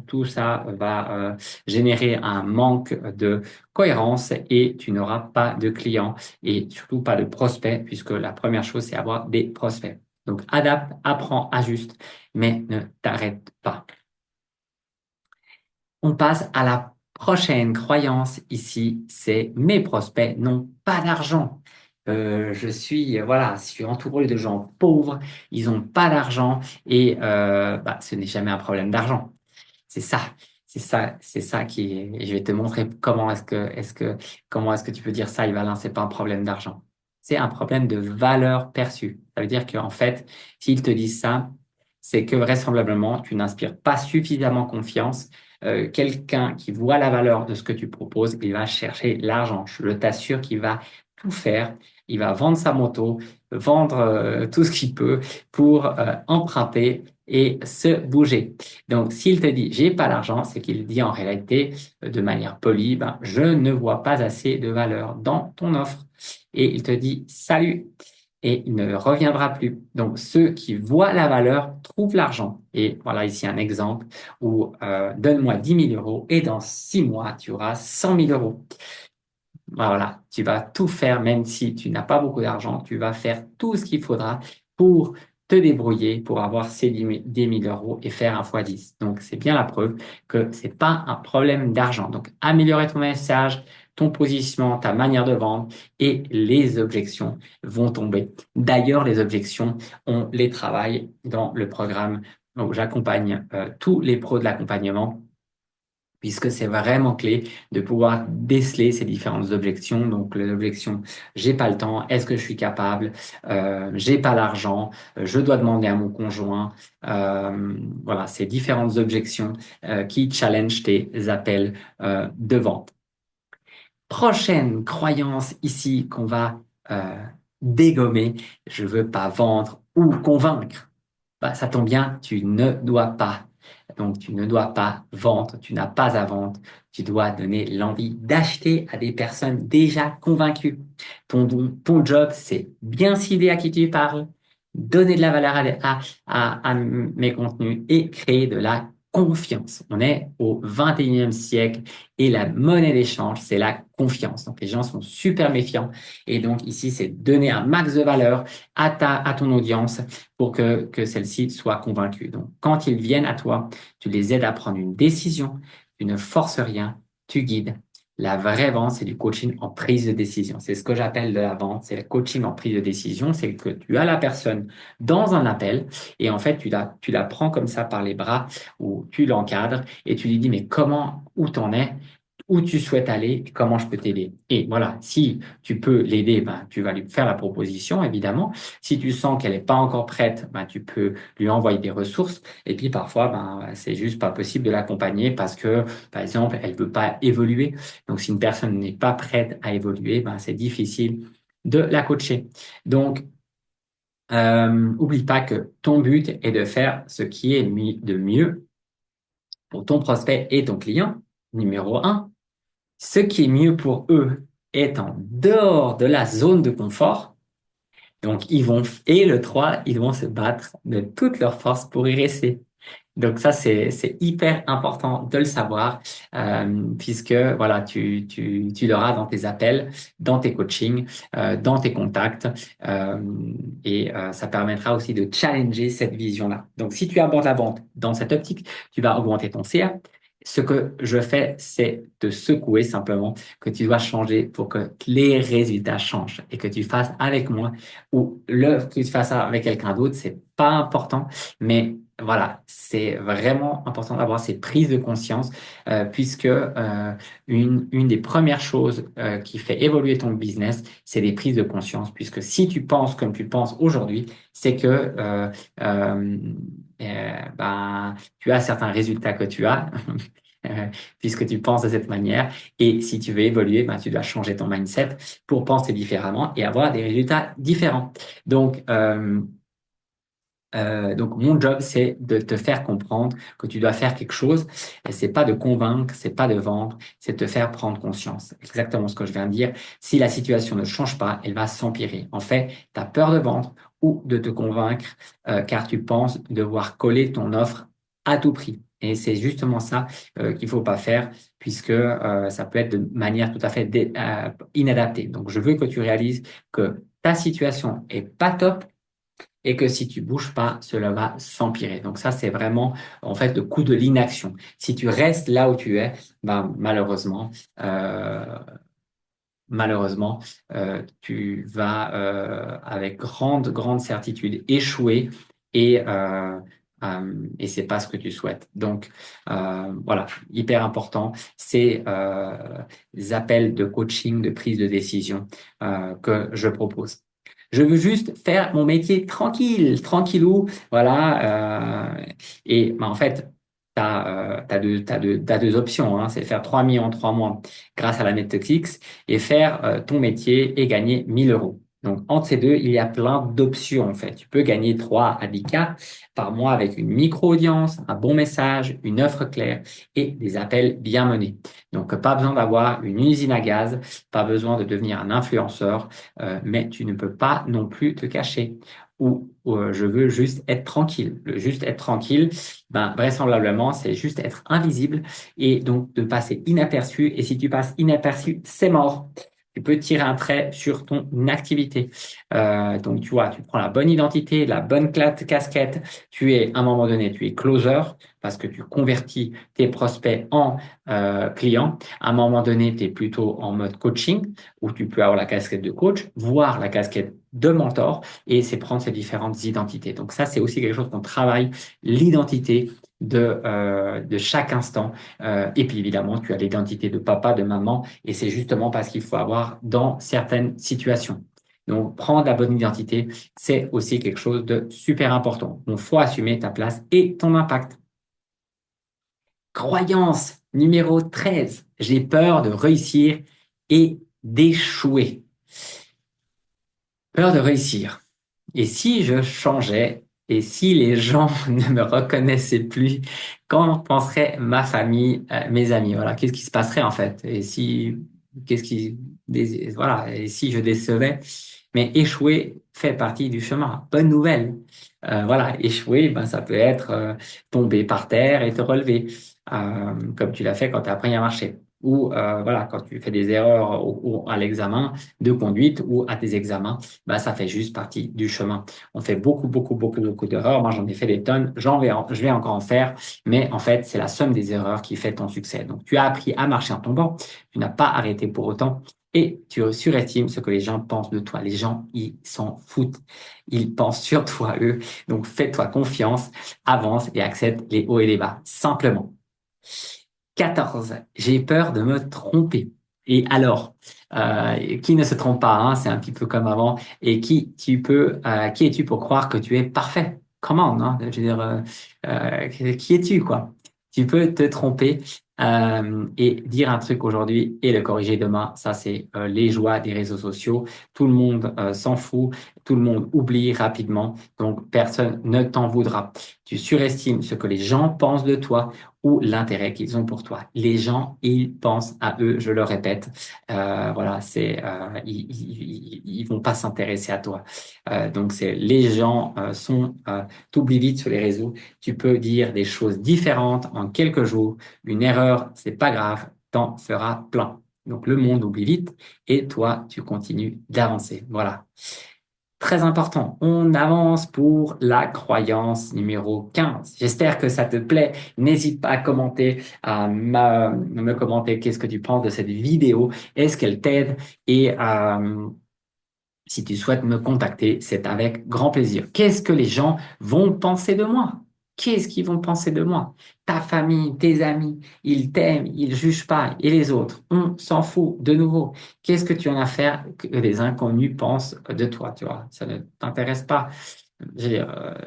tout ça va générer un manque de cohérence et tu n'auras pas de clients et surtout pas de prospects puisque la première chose, c'est avoir des prospects. Donc, adapte, apprends, ajuste, mais ne t'arrête pas. On passe à la prochaine croyance ici, c'est mes prospects n'ont pas d'argent. Je suis entouré de gens pauvres, ils n'ont pas d'argent et ce n'est jamais un problème d'argent. C'est ça, c'est ça qui est. Et je vais te montrer comment est-ce que tu peux dire ça, Yvalin, c'est pas un problème d'argent. C'est un problème de valeur perçue. Ça veut dire qu'en fait, s'ils te disent ça, c'est que vraisemblablement, tu n'inspires pas suffisamment confiance. Quelqu'un qui voit la valeur de ce que tu proposes, il va chercher l'argent. Je t'assure qu'il va tout faire. Il va vendre sa moto, vendre tout ce qu'il peut pour emprunter et se bouger. Donc, s'il te dit j'ai pas l'argent, c'est qu'il dit en réalité de manière polie, je ne vois pas assez de valeur dans ton offre. Et il te dit salut et il ne reviendra plus. Donc, ceux qui voient la valeur trouvent l'argent. Et voilà ici un exemple où donne-moi 10 000 € et dans 6 mois, tu auras 100 000 €. Voilà, tu vas tout faire, même si tu n'as pas beaucoup d'argent, tu vas faire tout ce qu'il faudra pour te débrouiller, pour avoir ces 10 000 € et faire un x10. Donc, c'est bien la preuve que c'est pas un problème d'argent. Donc, améliorer ton message, ton positionnement, ta manière de vendre et les objections vont tomber. D'ailleurs, les objections, on les travaille dans le programme. Donc, j'accompagne tous les pros de l'accompagnement puisque c'est vraiment clé de pouvoir déceler ces différentes objections. Donc, l'objection, j'ai pas le temps, est-ce que je suis capable, j'ai pas l'argent, je dois demander à mon conjoint. Voilà, ces différentes objections qui challenge tes appels de vente. Prochaine croyance ici qu'on va dégommer, je veux pas vendre ou convaincre. Ça tombe bien, tu ne dois pas. Donc, tu ne dois pas vendre, tu n'as pas à vendre. Tu dois donner l'envie d'acheter à des personnes déjà convaincues. Ton job, c'est bien cibler à qui tu parles, donner de la valeur à mes contenus et créer de la confiance. On est au 21e siècle et la monnaie d'échange, c'est la confiance. Donc, les gens sont super méfiants. Et donc, ici, c'est donner un max de valeur à ton audience pour que celle-ci soit convaincue. Donc, quand ils viennent à toi, tu les aides à prendre une décision, tu ne forces rien, tu guides. La vraie vente, c'est du coaching en prise de décision. C'est ce que j'appelle de la vente, c'est le coaching en prise de décision. C'est que tu as la personne dans un appel et en fait, tu la prends comme ça par les bras ou tu l'encadres et tu lui dis, mais comment, où t'en es? Où tu souhaites aller et comment je peux t'aider. Et voilà, si tu peux l'aider, tu vas lui faire la proposition, évidemment. Si tu sens qu'elle n'est pas encore prête, tu peux lui envoyer des ressources. Et puis parfois, c'est juste pas possible de l'accompagner parce que, par exemple, elle veut pas évoluer. Donc, si une personne n'est pas prête à évoluer, c'est difficile de la coacher. Donc, oublie pas que ton but est de faire ce qui est de mieux pour ton prospect et ton client, numéro un. Ce qui est mieux pour eux est en dehors de la zone de confort. Donc, et le 3, ils vont se battre de toutes leurs forces pour y rester. Donc, ça, c'est hyper important de le savoir, puisque, voilà, tu l'auras dans tes appels, dans tes coachings, dans tes contacts, euh, et ça permettra aussi de challenger cette vision-là. Donc, si tu abordes la vente dans cette optique, tu vas augmenter ton CA. Ce que je fais, c'est te secouer simplement que tu dois changer pour que les résultats changent et que tu fasses avec moi ou que tu fasses ça avec quelqu'un d'autre, c'est pas important, mais voilà, c'est vraiment important d'avoir ces prises de conscience puisque une des premières choses qui fait évoluer ton business, c'est des prises de conscience puisque si tu penses comme tu penses aujourd'hui, c'est que euh, tu as certains résultats que tu as puisque tu penses de cette manière. Et si tu veux évoluer, tu dois changer ton mindset pour penser différemment et avoir des résultats différents. Donc, mon job, c'est de te faire comprendre que tu dois faire quelque chose. Et c'est pas de convaincre, c'est pas de vendre, c'est de te faire prendre conscience. Exactement ce que je viens de dire. Si la situation ne change pas, elle va s'empirer. En fait, tu as peur de vendre ou de te convaincre car tu penses devoir coller ton offre à tout prix. Et c'est justement ça qu'il faut pas faire puisque ça peut être de manière tout à fait inadaptée. Donc, je veux que tu réalises que ta situation est pas top et que si tu bouges pas, cela va s'empirer. Donc ça, c'est vraiment en fait le coût de l'inaction. Si tu restes là où tu es, ben, euh, malheureusement, tu vas avec grande certitude échouer et c'est pas ce que tu souhaites. Donc voilà, hyper important, c'est les appels de coaching, de prise de décision que je propose. Je veux juste faire mon métier tranquille, tranquillou, voilà. Et ben, en fait, t'as deux options, hein, c'est faire 3 millions en 3 mois grâce à la Netflix et faire ton métier et gagner 1 000 euros. Donc, entre ces deux, il y a plein d'options en fait. Tu peux gagner 3 à 10 k par mois avec une micro-audience, un bon message, une offre claire et des appels bien menés. Donc, pas besoin d'avoir une usine à gaz, pas besoin de devenir un influenceur, mais tu ne peux pas non plus te cacher. Ou je veux juste être tranquille. Le juste être tranquille, ben, vraisemblablement, c'est juste être invisible et donc de passer inaperçu. Et si tu passes inaperçu, c'est mort. Tu peux tirer un trait sur ton activité. Donc, tu vois, tu prends la bonne identité, la bonne casquette. Tu es, à un moment donné, tu es closer parce que tu convertis tes prospects en clients. À un moment donné, tu es plutôt en mode coaching où tu peux avoir la casquette de coach, voire la casquette de mentor et c'est prendre ces différentes identités. Donc, ça, c'est aussi quelque chose qu'on travaille, l'identité de chaque instant. Et puis évidemment, tu as l'identité de papa, de maman, et c'est justement parce qu'il faut avoir dans certaines situations. Donc, prendre la bonne identité, c'est aussi quelque chose de super important. Il faut assumer ta place et ton impact. Croyance numéro 13. J'ai peur de réussir et d'échouer. Peur de réussir. Et si je changeais et si les gens ne me reconnaissaient plus, qu'en penserait ma famille, mes amis? Voilà, qu'est-ce qui se passerait en fait? Et si, qu'est-ce qui, voilà, et si je décevais? Mais échouer fait partie du chemin. Bonne nouvelle. Voilà, échouer, ben, ça peut être tomber par terre et te relever, comme tu l'as fait quand tu as appris à marcher. Ou voilà, quand tu fais des erreurs à l'examen de conduite ou à tes examens, ben, ça fait juste partie du chemin. On fait beaucoup d'erreurs. Moi, j'en ai fait des tonnes. Je vais encore en faire. Mais en fait, c'est la somme des erreurs qui fait ton succès. Donc, tu as appris à marcher en tombant. Tu n'as pas arrêté pour autant. Et tu surestimes ce que les gens pensent de toi. Les gens, ils s'en foutent. Ils pensent sur toi, eux. Donc, fais-toi confiance, avance et accepte les hauts et les bas. Simplement. 14. J'ai peur de me tromper. Et alors, qui ne se trompe pas, hein, c'est un petit peu comme avant. Et qui es-tu pour croire que tu es parfait? Comment, hein? Je veux dire, qui es-tu, quoi? Tu peux te tromper et dire un truc aujourd'hui et le corriger demain. Ça, c'est les joies des réseaux sociaux. Tout le monde s'en fout, tout le monde oublie rapidement, donc personne ne t'en voudra. Tu surestimes ce que les gens pensent de toi ou l'intérêt qu'ils ont pour toi. Les gens, ils pensent à eux, je le répète. Voilà, ils vont pas s'intéresser à toi. Donc c'est les gens t'oublient vite sur les réseaux. Tu peux dire des choses différentes en quelques jours. Une erreur, c'est pas grave, t'en feras plein. Donc le monde oublie vite et toi, tu continues d'avancer. Voilà. Très important, on avance pour la croyance numéro 15. J'espère que ça te plaît. N'hésite pas à commenter, me commenter qu'est-ce que tu penses de cette vidéo. Est-ce qu'elle t'aide? Et si tu souhaites me contacter, c'est avec grand plaisir. Qu'est-ce que les gens vont penser de moi? Qu'est-ce qu'ils vont penser de moi? Ta famille, tes amis, ils t'aiment, ils jugent pas. Et les autres, on s'en fout. De nouveau, qu'est-ce que tu en as à faire que les inconnus pensent de toi? Tu vois, ça ne t'intéresse pas. Je veux dire,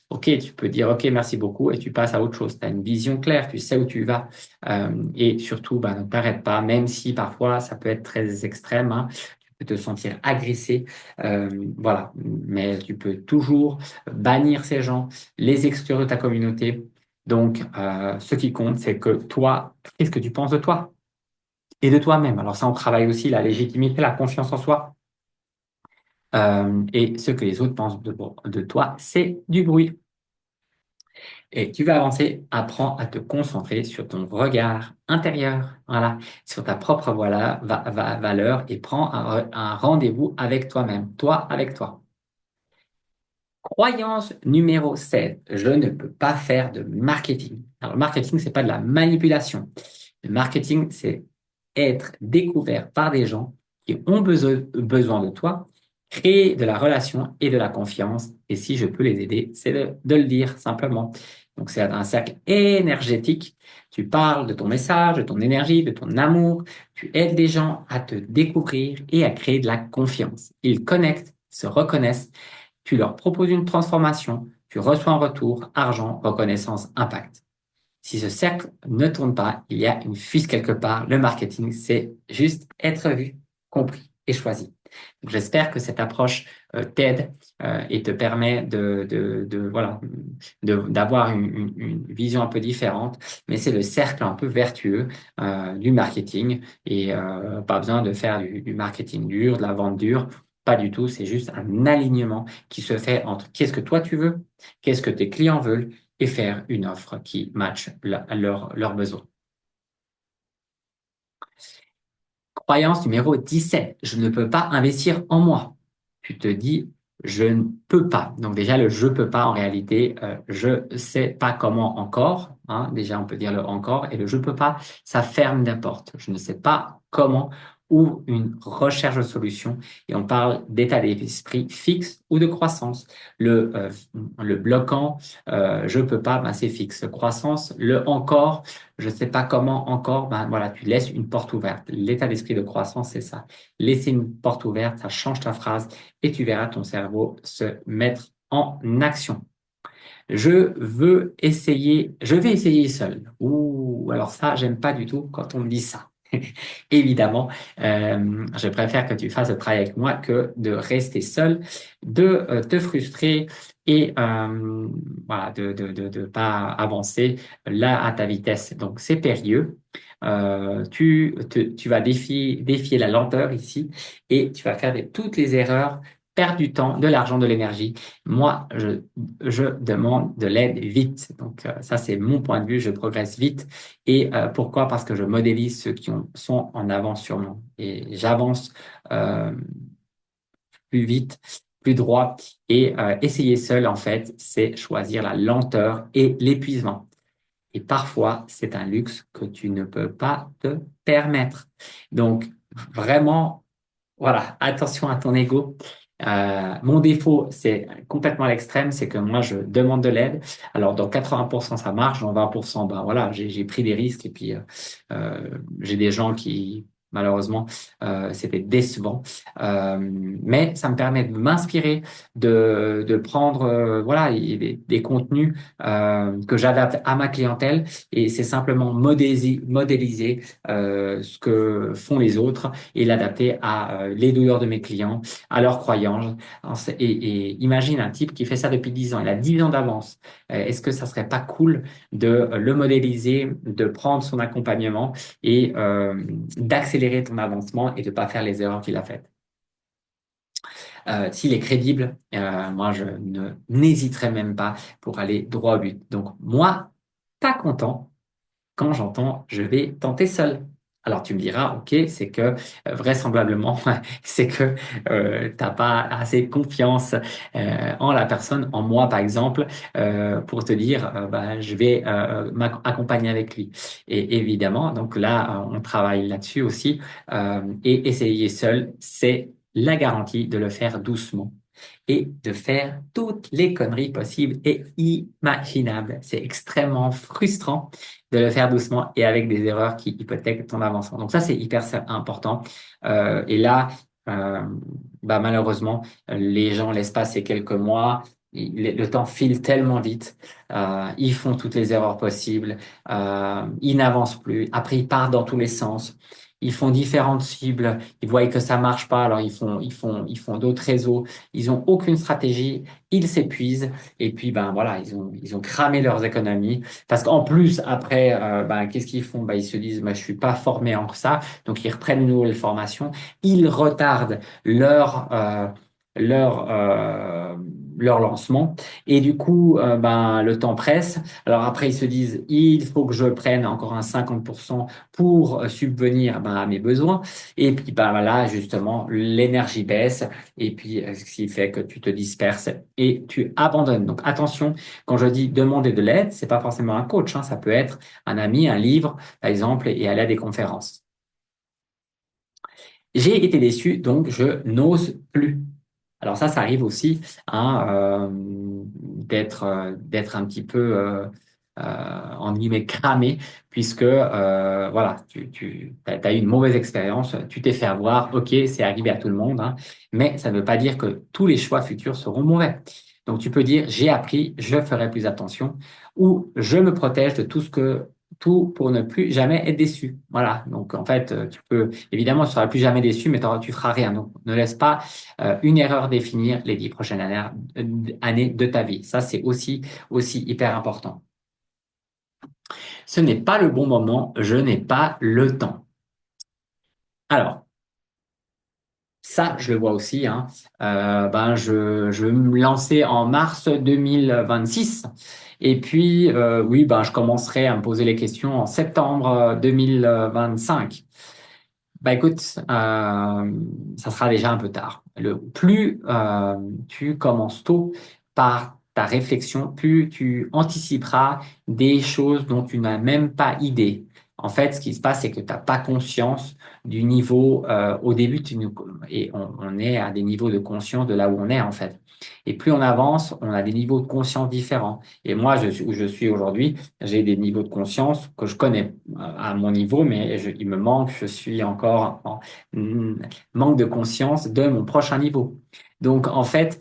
ok, tu peux dire ok, merci beaucoup et tu passes à autre chose. Tu as une vision claire, tu sais où tu vas. Et surtout, bah, ne t'arrête pas, même si parfois ça peut être très extrême, hein, te sentir agressé, voilà. Mais tu peux toujours bannir ces gens, les exclure de ta communauté. Donc, ce qui compte, c'est que toi, qu'est-ce que tu penses de toi et de toi-même? Alors ça, on travaille aussi la légitimité, la confiance en soi. Et ce que les autres pensent de toi, c'est du bruit. Et tu vas avancer, apprends à te concentrer sur ton regard intérieur, voilà, sur ta propre voilà, valeur et prends un rendez-vous avec toi-même, toi avec toi. Croyance numéro 7, je ne peux pas faire de marketing. Alors, le marketing, c'est pas de la manipulation. Le marketing, c'est être découvert par des gens qui ont besoin de toi, créer de la relation et de la confiance. Et si je peux les aider, c'est de le dire simplement. Donc, c'est un cercle énergétique. Tu parles de ton message, de ton énergie, de ton amour. Tu aides des gens à te découvrir et à créer de la confiance. Ils connectent, se reconnaissent, tu leur proposes une transformation, tu reçois en retour argent, reconnaissance, impact. Si ce cercle ne tourne pas, il y a une fuite quelque part. Le marketing, c'est juste être vu, compris et choisi. Donc, j'espère que cette approche t'aide et te permet voilà, d'avoir une vision un peu différente. Mais c'est le cercle un peu vertueux du marketing et pas besoin de faire du marketing dur, de la vente dure. Pas du tout, c'est juste un alignement qui se fait entre qu'est-ce que toi tu veux, qu'est-ce que tes clients veulent et faire une offre qui matche leurs besoins. Croyance numéro 17, je ne peux pas investir en moi. Tu te dis, je ne peux pas. Donc déjà, le je peux pas, en réalité, je sais pas comment encore. Hein, déjà, on peut dire le encore. Et le je peux pas, ça ferme des portes. Je ne sais pas comment ou une recherche de solution. Et on parle d'état d'esprit fixe ou de croissance. Le bloquant, je peux pas, ben, c'est fixe. Croissance, le encore, je sais pas comment encore, ben voilà, tu laisses une porte ouverte. L'état d'esprit de croissance, c'est ça. Laisser une porte ouverte, ça change ta phrase et tu verras ton cerveau se mettre en action. Je vais essayer seul. Ouh, alors ça, j'aime pas du tout quand on me dit ça. Évidemment, je préfère que tu fasses le travail avec moi que de rester seul, de te frustrer et voilà, de pas avancer là à ta vitesse. Donc, c'est périlleux. Tu vas défier la lenteur ici et tu vas faire toutes les erreurs, perdre du temps, de l'argent, de l'énergie. Moi, je demande de l'aide vite. Donc, ça, c'est mon point de vue. Je progresse vite. Et pourquoi? Parce que je modélise ceux qui sont en avance sur moi. Et j'avance euh, plus vite, plus droit. Et essayer seul, en fait, c'est choisir la lenteur et l'épuisement. Et parfois, c'est un luxe que tu ne peux pas te permettre. Donc, vraiment, voilà, attention à ton ego. Mon défaut, c'est complètement à l'extrême, c'est que moi, je demande de l'aide. Alors, dans 80%, ça marche, dans 20%, ben voilà, j'ai pris des risques et puis j'ai des gens qui, malheureusement, c'était décevant. Mais ça me permet de m'inspirer, de prendre, voilà, des contenus que j'adapte à ma clientèle et c'est simplement modéliser ce que font les autres et l'adapter à les douleurs de mes clients, à leurs croyances. Et imagine un type qui fait ça depuis 10 ans, il a 10 ans d'avance. Est-ce que ça serait pas cool de le modéliser, de prendre son accompagnement et d'accélérer ton avancement et de pas faire les erreurs qu'il a faites? S'il est crédible, moi, je n'hésiterai même pas pour aller droit au but. Donc, moi, pas content quand j'entends je vais tenter seul. Alors tu me diras, ok, c'est que vraisemblablement, c'est que t'as pas assez confiance en la personne, en moi par exemple, pour te dire, bah, je vais m'accompagner avec lui. Et évidemment, donc là, on travaille là-dessus aussi. Et essayer seul, c'est la garantie de le faire doucement et de faire toutes les conneries possibles et imaginables. C'est extrêmement frustrant de le faire doucement et avec des erreurs qui hypothèquent ton avancement. Donc ça, c'est hyper important. Et là, euh, bah, malheureusement, les gens laissent passer quelques mois. Le temps file tellement vite. Ils font toutes les erreurs possibles. Ils n'avancent plus. Après, ils partent dans tous les sens. Ils font différentes cibles. Ils voient que ça marche pas, alors ils font d'autres réseaux. Ils ont aucune stratégie. Ils s'épuisent. Et puis, ben voilà, ils ont cramé leurs économies. Parce qu'en plus, après, ben, qu'est-ce qu'ils font? Ben, ils se disent, ben, je suis pas formé en ça. Donc, ils reprennent une nouvelle formation. Ils retardent leur leur lancement. Et du coup, ben, le temps presse. Alors après, ils se disent, il faut que je prenne encore un 50% pour subvenir ben, à mes besoins. Et puis ben, là, justement, l'énergie baisse. Et puis, ce qui fait que tu te disperses et tu abandonnes. Donc attention, quand je dis demander de l'aide, c'est pas forcément un coach, hein, ça peut être un ami, un livre, par exemple, et aller à des conférences. J'ai été déçu, donc je n'ose plus. Alors ça arrive aussi hein, d'être un petit peu en guillemets cramé, puisque voilà, tu as eu une mauvaise expérience, tu t'es fait avoir, ok, c'est arrivé à tout le monde, hein, mais ça ne veut pas dire que tous les choix futurs seront mauvais. Donc tu peux dire, j'ai appris, je ferai plus attention, ou je me protège de tout pour ne plus jamais être déçu. Voilà. Donc, en fait, tu peux, évidemment, tu seras plus jamais déçu, mais tu feras rien. Donc, ne laisse pas une erreur définir les 10 prochaines années de ta vie. Ça, c'est aussi hyper important. Ce n'est pas le bon moment, je n'ai pas le temps. Alors, ça, je le vois aussi, hein. Ben, je vais me lancer en mars 2026. Et puis, oui, ben, je commencerai à me poser les questions en septembre 2025. Bah écoute, ça sera déjà un peu tard. Plus tu commences tôt par ta réflexion, plus tu anticiperas des choses dont tu n'as même pas idée. En fait, ce qui se passe, c'est que tu n'as pas conscience du niveau. Au début, et on est à des niveaux de conscience de là où on est en fait. Et plus on avance, on a des niveaux de conscience différents. Et moi, où je suis aujourd'hui, j'ai des niveaux de conscience que je connais à mon niveau, mais il me manque, je suis encore en manque de conscience de mon prochain niveau. Donc, en fait,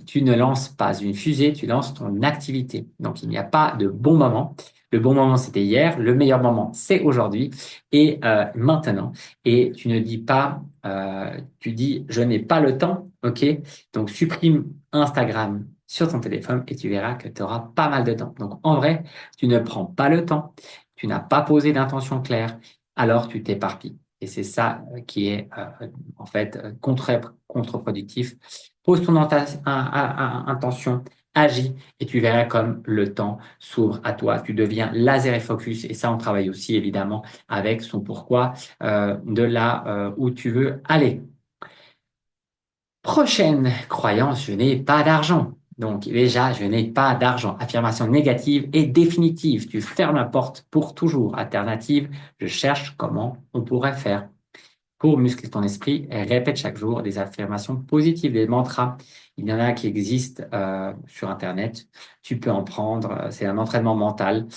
tu ne lances pas une fusée, tu lances ton activité. Donc, il n'y a pas de bon moment. Le bon moment, c'était hier. Le meilleur moment, c'est aujourd'hui et maintenant. Et tu ne dis pas, tu dis, je n'ai pas le temps, ok? Donc, supprime Instagram sur ton téléphone et tu verras que tu auras pas mal de temps. Donc, en vrai, tu ne prends pas le temps, tu n'as pas posé d'intention claire, alors tu t'éparpilles. Et c'est ça qui est en fait contre-productif. Pose ton intention, agis et tu verras comme le temps s'ouvre à toi. Tu deviens laser et focus. Et ça, on travaille aussi évidemment avec son pourquoi de là où tu veux aller. Prochaine croyance, je n'ai pas d'argent. Donc déjà, je n'ai pas d'argent. Affirmation négative et définitive. Tu fermes la porte pour toujours. Alternative, je cherche comment on pourrait faire. Pour muscler ton esprit, répète chaque jour des affirmations positives, des mantras. Il y en a qui existent sur Internet. Tu peux en prendre. C'est un entraînement mental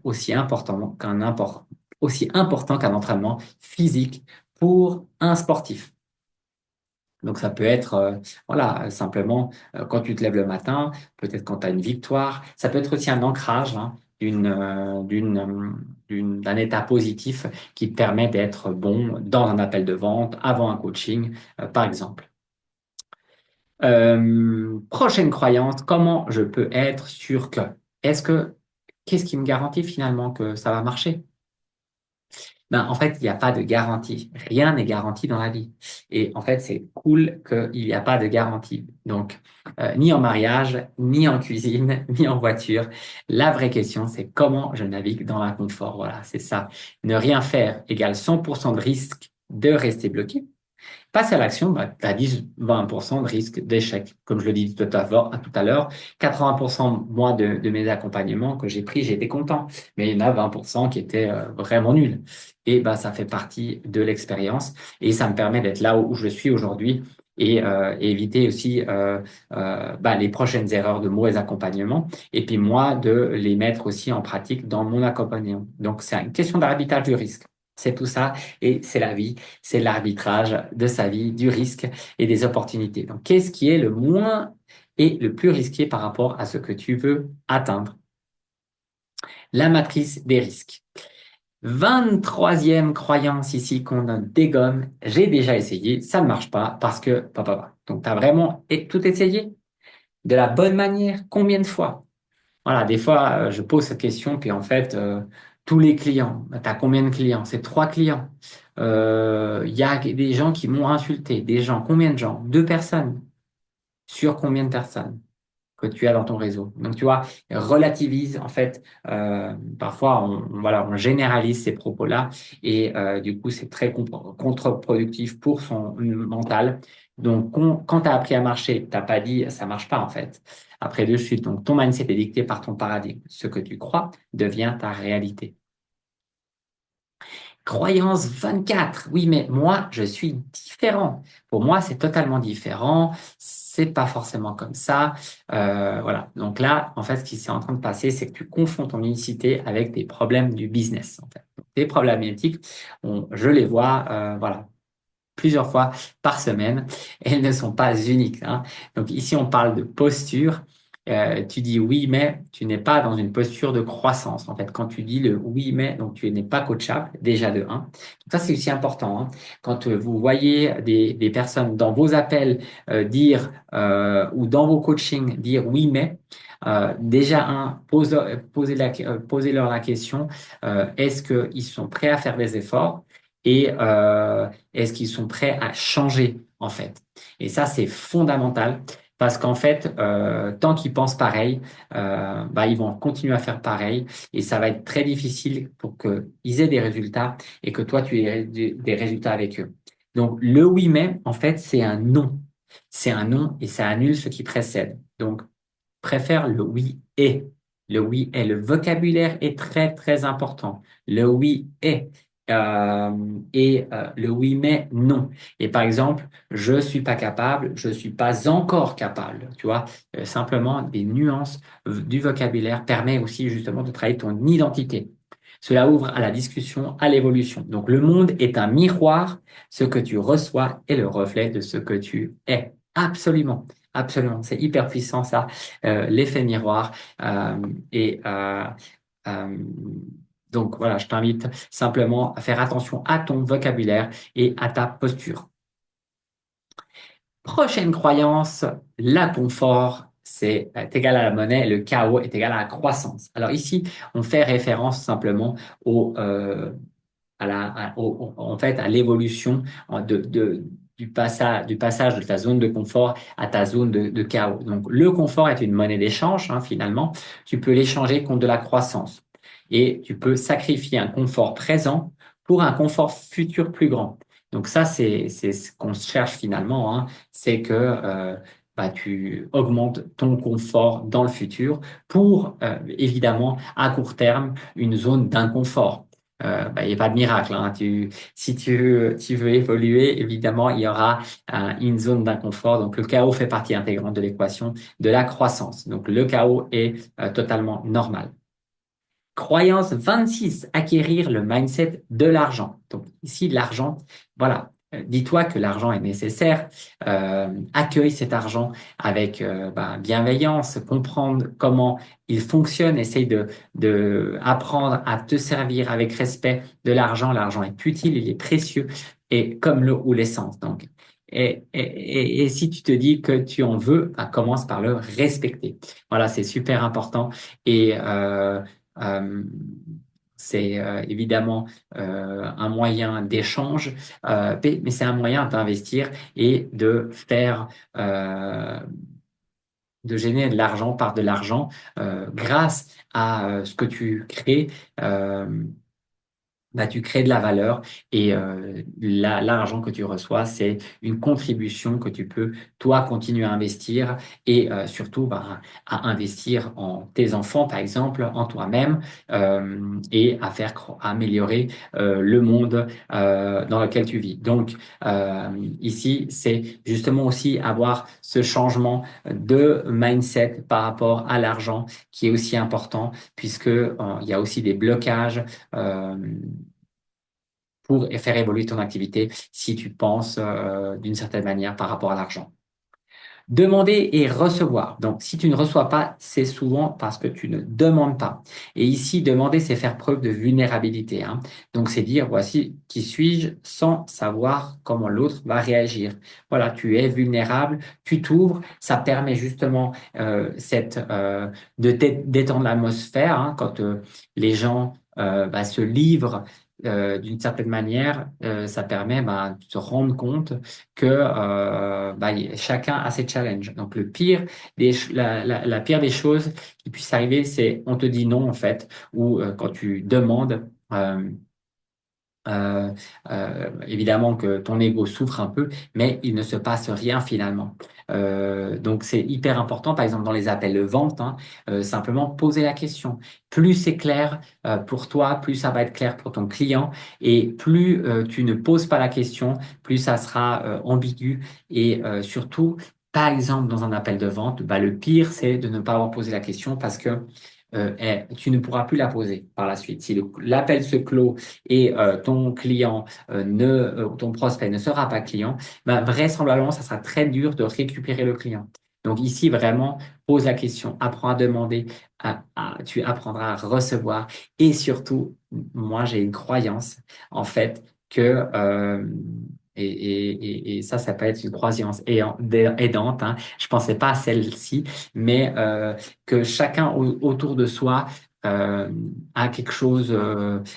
aussi important qu'un entraînement physique pour un sportif. Donc ça peut être voilà simplement quand tu te lèves le matin, peut-être quand tu as une victoire, ça peut être aussi un ancrage hein, d'un état positif qui te permet d'être bon dans un appel de vente, avant un coaching par exemple. Prochaine croyance, comment je peux être sûr que est-ce que qu'est-ce qui me garantit finalement que ça va marcher? Ben, en fait, il n'y a pas de garantie. Rien n'est garanti dans la vie. Et en fait, c'est cool qu'il n'y a pas de garantie. Donc, ni en mariage, ni en cuisine, ni en voiture. La vraie question, c'est comment je navigue dans l'inconfort. Voilà, c'est ça. Ne rien faire égale 100% de risque de rester bloqué. Passe à l'action, bah, tu as 10-20% de risque d'échec. Comme je le dis tout à l'heure, 80% moi de mes accompagnements que j'ai pris, j'étais content. Mais il y en a 20% qui étaient vraiment nuls. Et bah, ça fait partie de l'expérience et ça me permet d'être là où je suis aujourd'hui et éviter aussi bah, les prochaines erreurs de mauvais accompagnement et puis moi de les mettre aussi en pratique dans mon accompagnement. Donc c'est une question d'arbitrage du risque. C'est tout ça et c'est la vie, c'est l'arbitrage de sa vie, du risque et des opportunités. Donc, qu'est-ce qui est le moins et le plus risqué par rapport à ce que tu veux atteindre? La matrice des risques. 23e croyance ici qu'on dégomme. J'ai déjà essayé, ça ne marche pas parce que papa. Donc, tu as vraiment tout essayé de la bonne manière. Combien de fois? Voilà, des fois, je pose cette question, puis en fait, Tous les clients. Tu as combien de clients? C'est trois clients. Il y a des gens qui m'ont insulté. Des gens, combien de gens? Deux personnes. Sur combien de personnes que tu as dans ton réseau? Donc, tu vois, relativise, en fait, parfois, voilà, on généralise ces propos-là et du coup, c'est très contre-productif pour son mental. Donc, quand tu as appris à marcher, t'as pas dit ça marche pas, en fait. Après, de suite, donc ton mindset est dicté par ton paradigme. Ce que tu crois devient ta réalité. Croyance 24. Oui, mais moi, je suis différent. Pour moi, c'est totalement différent. C'est pas forcément comme ça. Voilà. Donc là, en fait, ce qui s'est en train de passer, c'est que tu confonds ton unicité avec des problèmes du business, en fait. Donc, tes problématiques, je les vois, voilà, plusieurs fois par semaine. Elles ne sont pas uniques, hein. Donc ici, on parle de posture. Tu dis oui, mais tu n'es pas dans une posture de croissance. En fait, quand tu dis le oui, mais, donc tu n'es pas coachable, déjà de un. Donc ça, c'est aussi important, hein. Quand vous voyez des personnes dans vos appels dire ou dans vos coachings dire oui, mais, déjà un, posez-leur la question, est-ce qu'ils sont prêts à faire des efforts? Et est-ce qu'ils sont prêts à changer, en fait? Et ça, c'est fondamental parce qu'en fait, tant qu'ils pensent pareil, bah, ils vont continuer à faire pareil et ça va être très difficile pour qu'ils aient des résultats et que toi, tu aies des résultats avec eux. Donc, le oui mais, en fait, c'est un non. C'est un non et ça annule ce qui précède. Donc, préfère le oui et. Le oui et. Le vocabulaire est très, très important. Le oui et. Le oui mais non. Et par exemple, je suis pas capable, je suis pas encore capable. Tu vois, simplement des nuances du vocabulaire permet aussi justement de travailler ton identité. Cela ouvre à la discussion, à l'évolution. Donc le monde est un miroir. Ce que tu reçois est le reflet de ce que tu es. Absolument. Absolument, c'est hyper puissant ça, l'effet miroir. Euh, et euh, donc voilà, je t'invite simplement à faire attention à ton vocabulaire et à ta posture. Prochaine croyance, l'inconfort, est égal à la monnaie, le chaos est égal à la croissance. Alors ici, on fait référence simplement en fait, à l'évolution du passage de ta zone de confort à ta zone de chaos. Donc, le confort est une monnaie d'échange, hein, finalement. Tu peux l'échanger contre de la croissance. Et tu peux sacrifier un confort présent pour un confort futur plus grand. Donc, ça, c'est ce qu'on cherche finalement, hein, c'est que bah, tu augmentes ton confort dans le futur pour, évidemment, à court terme, une zone d'inconfort. Bah, il n'y a pas de miracle, hein. Si tu veux évoluer, évidemment, il y aura une zone d'inconfort. Donc, le chaos fait partie intégrante de l'équation de la croissance. Donc, le chaos est totalement normal. Croyance 26, acquérir le mindset de l'argent. Donc ici, l'argent, voilà, dis-toi que l'argent est nécessaire, accueille cet argent avec bienveillance, comprendre comment il fonctionne, essaye de apprendre à te servir avec respect de l'argent. L'argent est utile, il est précieux, et comme l'eau ou l'essence. Donc, et si tu te dis que tu en veux, bah, commence par le respecter. Voilà, c'est super important. Et euh, c'est évidemment un moyen d'échange, mais c'est un moyen d'investir et euh, de générer de l'argent par de l'argent grâce à ce que tu crées. Bah, tu crées de la valeur et l'argent que tu reçois, c'est une contribution que tu peux, toi, continuer à investir et surtout bah, à investir en tes enfants, par exemple, en toi-même et à faire améliorer le monde dans lequel tu vis. Donc, ici, c'est justement aussi avoir ce changement de mindset par rapport à l'argent qui est aussi important puisque il y a aussi des blocages. Euh, pour faire évoluer ton activité si tu penses d'une certaine manière par rapport à l'argent. Demander et recevoir. Donc, si tu ne reçois pas, c'est souvent parce que tu ne demandes pas. Et ici, demander, c'est faire preuve de vulnérabilité, hein. Donc, c'est dire, voici qui suis-je sans savoir comment l'autre va réagir. Voilà, tu es vulnérable, tu t'ouvres. Ça permet justement détendre l'atmosphère, hein, quand les gens se livrent d'une certaine manière, ça permet de se rendre compte que chacun a ses challenges. Donc la pire des choses qui puisse arriver, c'est on te dit non en fait, ou quand tu demandes. Euh, Évidemment que ton ego souffre un peu, mais il ne se passe rien finalement. Donc c'est hyper important, par exemple dans les appels de vente, hein, simplement poser la question. Plus c'est clair pour toi, plus ça va être clair pour ton client, et plus tu ne poses pas la question, plus ça sera ambigu. Et surtout, par exemple dans un appel de vente, le pire c'est de ne pas avoir posé la question parce que tu ne pourras plus la poser par la suite. Si l'appel se clôt et ton client ton prospect ne sera pas client, vraisemblablement, ça sera très dur de récupérer le client. Donc ici, vraiment, pose la question, apprends à demander, tu apprendras à recevoir et surtout, moi, j'ai une croyance, en fait, que et ça peut être une croyance aidante, hein. Je pensais pas à celle-ci, mais que chacun autour de soi euh, a quelque chose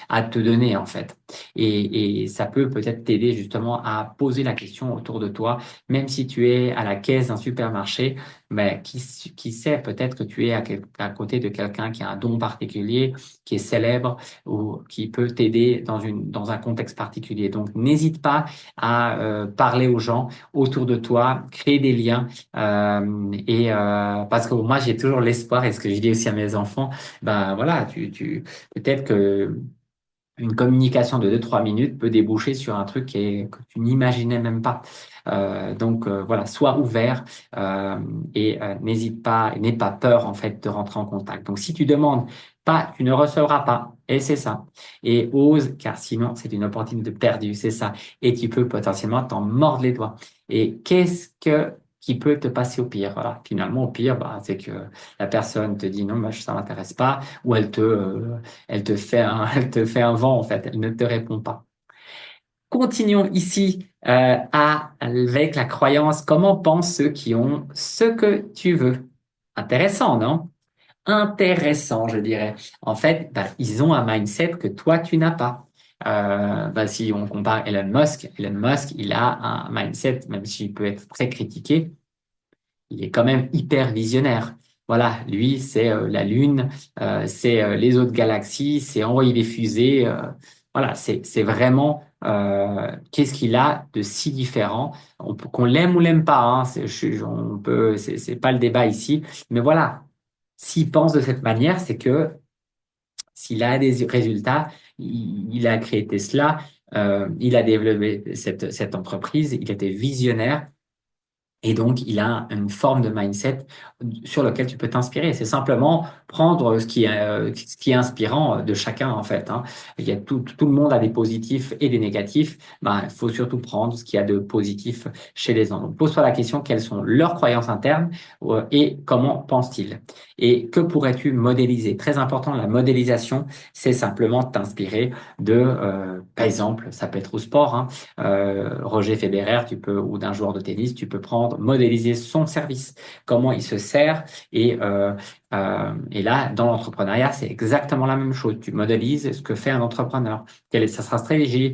à te donner en fait. Et ça peut peut-être t'aider justement à poser la question autour de toi, même si tu es à la caisse d'un supermarché, mais qui sait, peut-être que tu es à côté de quelqu'un qui a un don particulier, qui est célèbre ou qui peut t'aider dans un contexte particulier. Donc n'hésite pas à parler aux gens autour de toi, créer des liens parce que moi j'ai toujours l'espoir et ce que je dis aussi à mes enfants, voilà, peut-être que une communication de 2-3 minutes peut déboucher sur un truc que tu n'imaginais même pas. Voilà, sois ouvert n'hésite pas, et n'aie pas peur en fait de rentrer en contact. Donc si tu demandes pas, tu ne recevras pas. Et c'est ça. Et ose, car sinon c'est une opportunité perdue, c'est ça. Et tu peux potentiellement t'en mordre les doigts. Et qui peut te passer au pire? Voilà. Finalement, au pire, c'est que la personne te dit non, ça m'intéresse pas, ou elle te fait un vent en fait, elle ne te répond pas. Continuons ici avec la croyance. Comment pensent ceux qui ont ce que tu veux? Intéressant, non? Intéressant, je dirais. En fait, ils ont un mindset que toi, tu n'as pas. Si on compare Elon Musk, il a un mindset, même s'il peut être très critiqué, il est quand même hyper visionnaire. Voilà, lui, c'est la Lune, c'est les autres galaxies, c'est envoyer des fusées. Voilà, c'est vraiment qu'est-ce qu'il a de si différent. Qu'on l'aime ou l'aime pas, hein, c'est pas le débat ici. Mais voilà, s'il pense de cette manière, c'est que s'il a des résultats, il a créé Tesla, il a développé cette entreprise, il était visionnaire. Et donc, il a une forme de mindset sur lequel tu peux t'inspirer. C'est simplement prendre ce qui est inspirant de chacun, en fait, hein. Il y a tout le monde a des positifs et des négatifs. Il faut surtout prendre ce qu'il y a de positif chez les gens. Donc, pose-toi la question, quelles sont leurs croyances internes et comment pensent-ils? Et que pourrais-tu modéliser? Très important, la modélisation, c'est simplement t'inspirer par exemple, ça peut être au sport, hein, Roger Federer, ou d'un joueur de tennis, tu peux prendre, modéliser son service, comment il se sert. Et là, dans l'entrepreneuriat, c'est exactement la même chose. Tu modélises ce que fait un entrepreneur. Quelle est sa stratégie?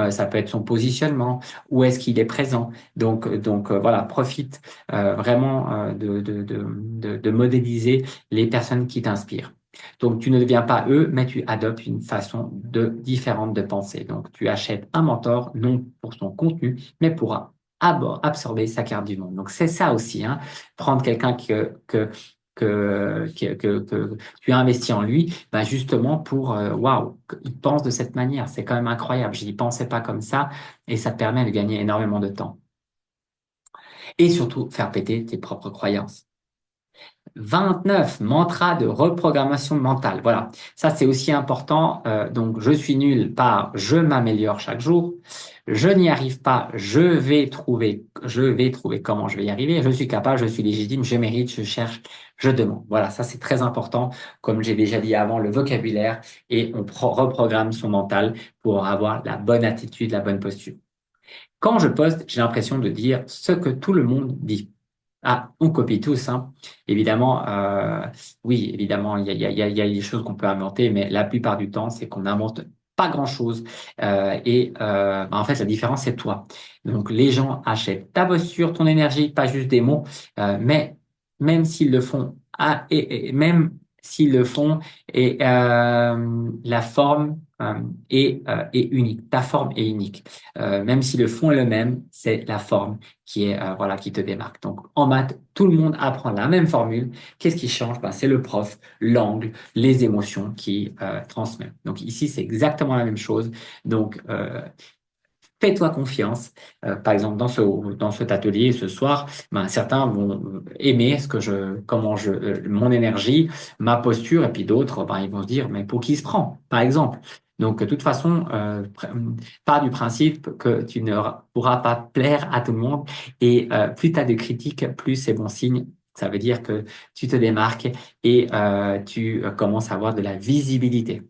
Ça peut être son positionnement. Où est-ce qu'il est présent? Donc voilà, profite vraiment de modéliser les personnes qui t'inspirent. Donc, tu ne deviens pas eux, mais tu adoptes une façon différente de penser. Donc, tu achètes un mentor, non pour son contenu, mais pour absorber sa carte du monde. Donc, c'est ça aussi, hein, prendre quelqu'un que tu as investi en lui, justement pour, waouh, il pense de cette manière. C'est quand même incroyable. Je n'y pensais pas comme ça et ça te permet de gagner énormément de temps. Et surtout, faire péter tes propres croyances. 29, mantra de reprogrammation mentale. Voilà, ça c'est aussi important. Donc, je suis nul par je m'améliore chaque jour. Je n'y arrive pas, je vais trouver comment je vais y arriver. Je suis capable, je suis légitime, je mérite, je cherche, je demande. Voilà, ça c'est très important. Comme j'ai déjà dit avant, le vocabulaire et on reprogramme son mental pour avoir la bonne attitude, la bonne posture. Quand je poste, j'ai l'impression de dire ce que tout le monde dit. Ah, on copie tous, hein. Évidemment, oui, évidemment, il y a des choses qu'on peut inventer, mais la plupart du temps, c'est qu'on n'invente pas grand-chose. En fait, la différence, c'est toi. Donc, les gens achètent ta posture, ton énergie, pas juste des mots, mais même s'ils le font, et même s'ils le font, et la forme est unique. Ta forme est unique. Même si le fond est le même, c'est la forme qui est voilà qui te démarque. Donc en maths, tout le monde apprend la même formule. Qu'est-ce qui change? Ben, c'est le prof, l'angle, les émotions qui transmet. Donc ici, c'est exactement la même chose. Donc fais-toi confiance. Par exemple, dans cet atelier ce soir, ben, certains vont aimer comment mon énergie, ma posture, et puis d'autres, ben, ils vont se dire, mais pour qui il se prend, par exemple. Donc, de toute façon, pars du principe que tu ne pourras pas plaire à tout le monde, et plus tu as de critiques, plus c'est bon signe. Ça veut dire que tu te démarques et tu commences à avoir de la visibilité.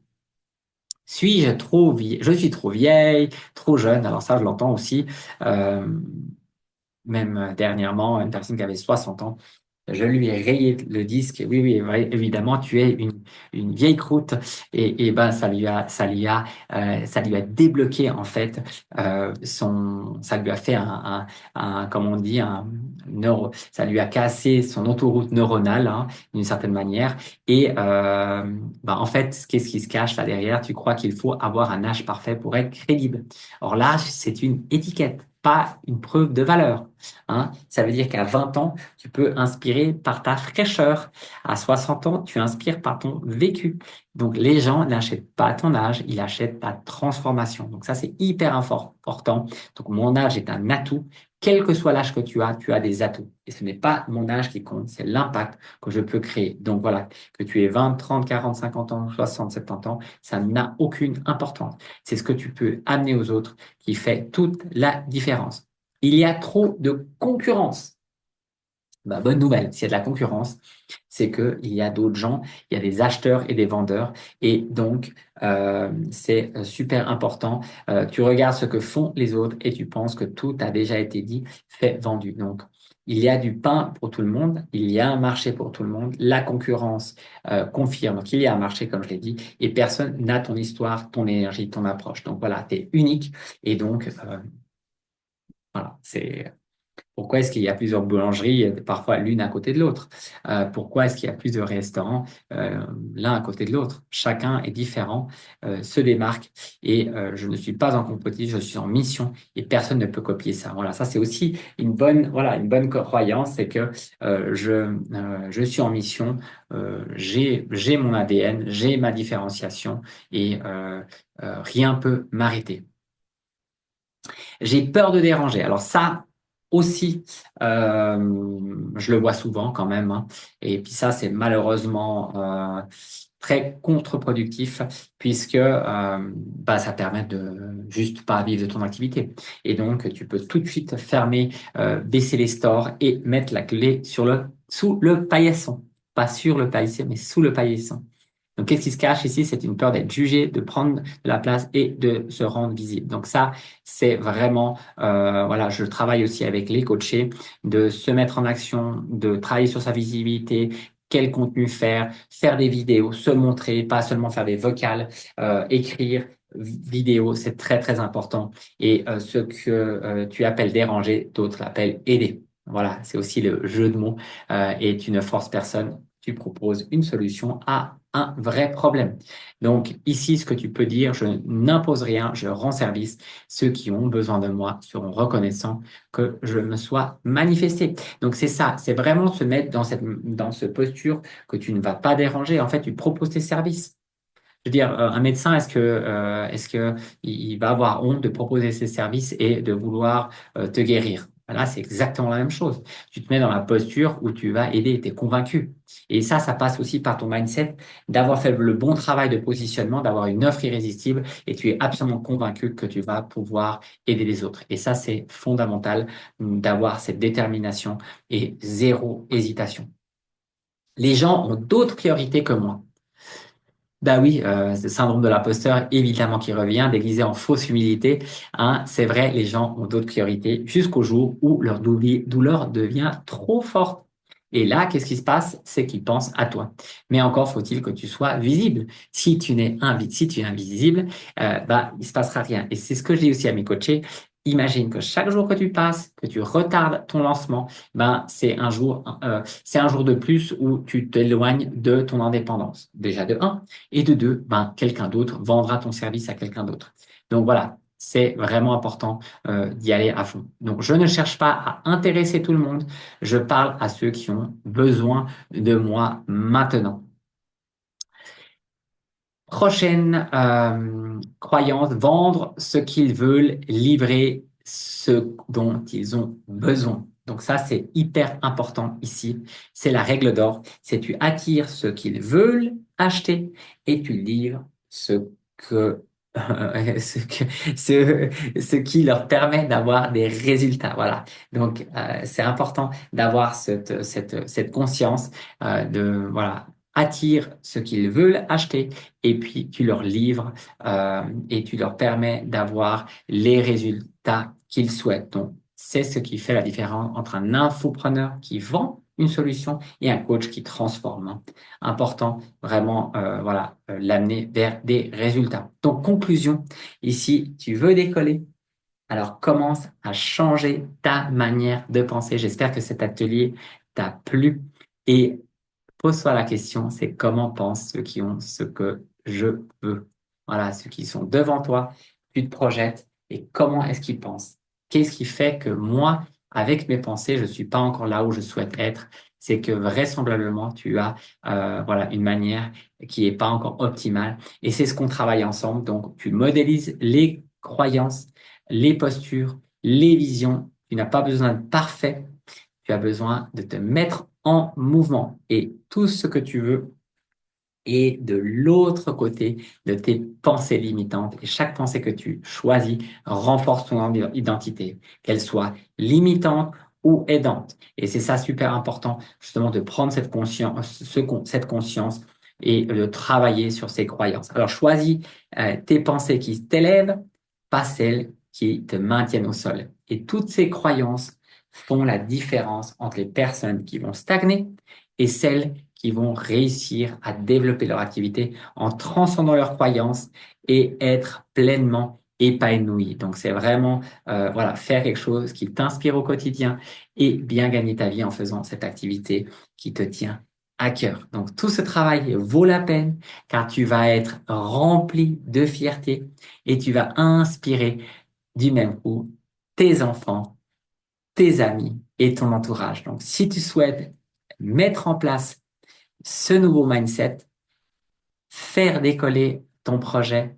Suis-je trop vieille? Je suis trop vieille, trop jeune. Alors ça, je l'entends aussi. Euh, Même dernièrement, une personne qui avait 60 ans, je lui ai rayé le disque. Oui, oui, évidemment, tu es une vieille croûte. Et ben, ça lui a débloqué, en fait, ça lui a fait comment on dit, ça lui a cassé son autoroute neuronale, hein, d'une certaine manière. Et, ben, en fait, qu'est-ce qui se cache là derrière? Tu crois qu'il faut avoir un âge parfait pour être crédible. Or, l'âge, c'est une étiquette, pas une preuve de valeur. Hein. Ça veut dire qu'à 20 ans, tu peux inspirer par ta fraîcheur. À 60 ans, tu inspires par ton vécu. Donc, les gens n'achètent pas ton âge, ils achètent ta transformation. Donc, ça, c'est hyper important. Donc, mon âge est un atout. Quel que soit l'âge que tu as des atouts. Et ce n'est pas mon âge qui compte, c'est l'impact que je peux créer. Donc, voilà, que tu aies 20, 30, 40, 50 ans, 60, 70 ans, ça n'a aucune importance. C'est ce que tu peux amener aux autres qui fait toute la différence. Il y a trop de concurrence. Bah, bonne nouvelle, s'il y a de la concurrence, c'est qu'il y a d'autres gens, il y a des acheteurs et des vendeurs, et donc c'est super important. Tu regardes ce que font les autres et tu penses que tout a déjà été dit, fait, vendu. Donc, il y a du pain pour tout le monde, il y a un marché pour tout le monde. La concurrence confirme qu'il y a un marché, comme je l'ai dit, et personne n'a ton histoire, ton énergie, ton approche. Donc voilà, tu es unique, et donc voilà, c'est pourquoi est-ce qu'il y a plusieurs boulangeries, parfois l'une à côté de l'autre? Pourquoi est-ce qu'il y a plusieurs restaurants, l'un à côté de l'autre? Chacun est différent, se démarque et je ne suis pas en compétition, je suis en mission et personne ne peut copier ça. Voilà, ça c'est aussi une bonne croyance, c'est que je suis en mission, j'ai mon ADN, j'ai ma différenciation et rien peut m'arrêter. J'ai peur de déranger. Alors ça aussi, je le vois souvent quand même, hein. Et puis ça, c'est malheureusement très contre-productif puisque bah, ça permet de juste pas vivre de ton activité. Et donc, tu peux tout de suite fermer, baisser les stores et mettre la clé sous le paillasson. Pas sur le paillasson, mais sous le paillasson. Donc, qu'est-ce qui se cache ici? C'est une peur d'être jugé, de prendre de la place et de se rendre visible. Donc ça, c'est vraiment, voilà, je travaille aussi avec les coachés, de se mettre en action, de travailler sur sa visibilité, quel contenu faire, faire des vidéos, se montrer, pas seulement faire des vocales, écrire, vidéo, c'est très, très important. Et ce que tu appelles déranger, d'autres l'appellent aider. Voilà, c'est aussi le jeu de mots et tu ne forces personne, tu proposes une solution à un vrai problème. Donc ici, ce que tu peux dire, je n'impose rien, je rends service. Ceux qui ont besoin de moi seront reconnaissants que je me sois manifesté. Donc c'est ça, c'est vraiment se mettre dans ce posture que tu ne vas pas déranger. En fait, tu proposes tes services. Je veux dire, un médecin, est-ce que il va avoir honte de proposer ses services et de vouloir te guérir? Là, c'est exactement la même chose. Tu te mets dans la posture où tu vas aider, tu es convaincu. Et ça passe aussi par ton mindset, d'avoir fait le bon travail de positionnement, d'avoir une offre irrésistible et tu es absolument convaincu que tu vas pouvoir aider les autres. Et ça, c'est fondamental d'avoir cette détermination et zéro hésitation. Les gens ont d'autres priorités que moi. Bah oui, ce syndrome de l'imposteur, évidemment, qui revient, déguisé en fausse humilité. Hein, c'est vrai, les gens ont d'autres priorités jusqu'au jour où leur douleur devient trop forte. Et là, qu'est-ce qui se passe? C'est qu'ils pensent à toi. Mais encore faut-il que tu sois visible. Si tu es invisible, bah, il se passera rien. Et c'est ce que je dis aussi à mes coachés. Imagine que chaque jour que tu passes, que tu retardes ton lancement, ben, c'est un jour de plus où tu t'éloignes de ton indépendance. Déjà de un. Et de deux, ben, quelqu'un d'autre vendra ton service à quelqu'un d'autre. Donc voilà, c'est vraiment important d'y aller à fond. Donc je ne cherche pas à intéresser tout le monde, je parle à ceux qui ont besoin de moi maintenant. Prochaine croyance, vendre ce qu'ils veulent, livrer ce dont ils ont besoin. Donc ça, c'est hyper important ici. C'est la règle d'or. C'est tu attires ce qu'ils veulent acheter et tu livres que, ce que, ce qui leur permet d'avoir des résultats. Voilà. Donc, c'est important d'avoir cette conscience voilà, attire ce qu'ils veulent acheter et puis tu leur livres et tu leur permets d'avoir les résultats qu'ils souhaitent. Donc, c'est ce qui fait la différence entre un infopreneur qui vend une solution et un coach qui transforme. Hein. Important, vraiment, voilà, l'amener vers des résultats. Donc, conclusion, ici, tu veux décoller. Alors, commence à changer ta manière de penser. J'espère que cet atelier t'a plu et pose-toi la question, c'est comment pensent ceux qui ont ce que je veux. Voilà, ceux qui sont devant toi, tu te projettes et comment est-ce qu'ils pensent? Qu'est-ce qui fait que moi, avec mes pensées, je ne suis pas encore là où je souhaite être? C'est que vraisemblablement, tu as voilà, une manière qui n'est pas encore optimale. Et c'est ce qu'on travaille ensemble. Donc, tu modélises les croyances, les postures, les visions. Tu n'as pas besoin de parfait. Tu as besoin de te mettre en mouvement et tout ce que tu veux est de l'autre côté de tes pensées limitantes. Et chaque pensée que tu choisis renforce ton identité, qu'elle soit limitante ou aidante. Et c'est ça super important, justement, de prendre cette conscience et de travailler sur ces croyances. Alors, choisis tes pensées qui t'élèvent, pas celles qui te maintiennent au sol. Et toutes ces croyances font la différence entre les personnes qui vont stagner et celles qui vont réussir à développer leur activité en transcendant leurs croyances et être pleinement épanouis. Donc, c'est vraiment voilà, faire quelque chose qui t'inspire au quotidien et bien gagner ta vie en faisant cette activité qui te tient à cœur. Donc, tout ce travail vaut la peine car tu vas être rempli de fierté et tu vas inspirer du même coup tes enfants, tes amis et ton entourage. Donc, si tu souhaites mettre en place ce nouveau mindset, faire décoller ton projet,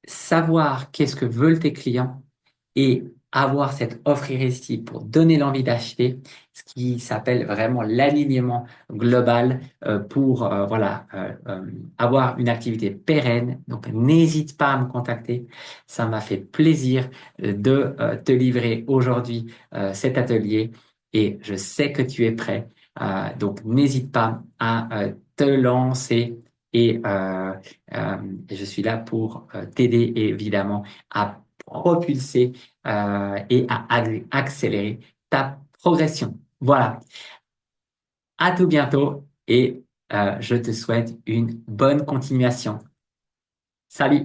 savoir qu'est-ce que veulent tes clients et avoir cette offre irrésistible pour donner l'envie d'acheter, ce qui s'appelle vraiment l'alignement global pour voilà, avoir une activité pérenne. Donc, n'hésite pas à me contacter. Ça m'a fait plaisir de te livrer aujourd'hui cet atelier et je sais que tu es prêt. Donc, n'hésite pas à te lancer et je suis là pour t'aider évidemment à propulser et à accélérer ta progression. Voilà, à tout bientôt et je te souhaite une bonne continuation. Salut!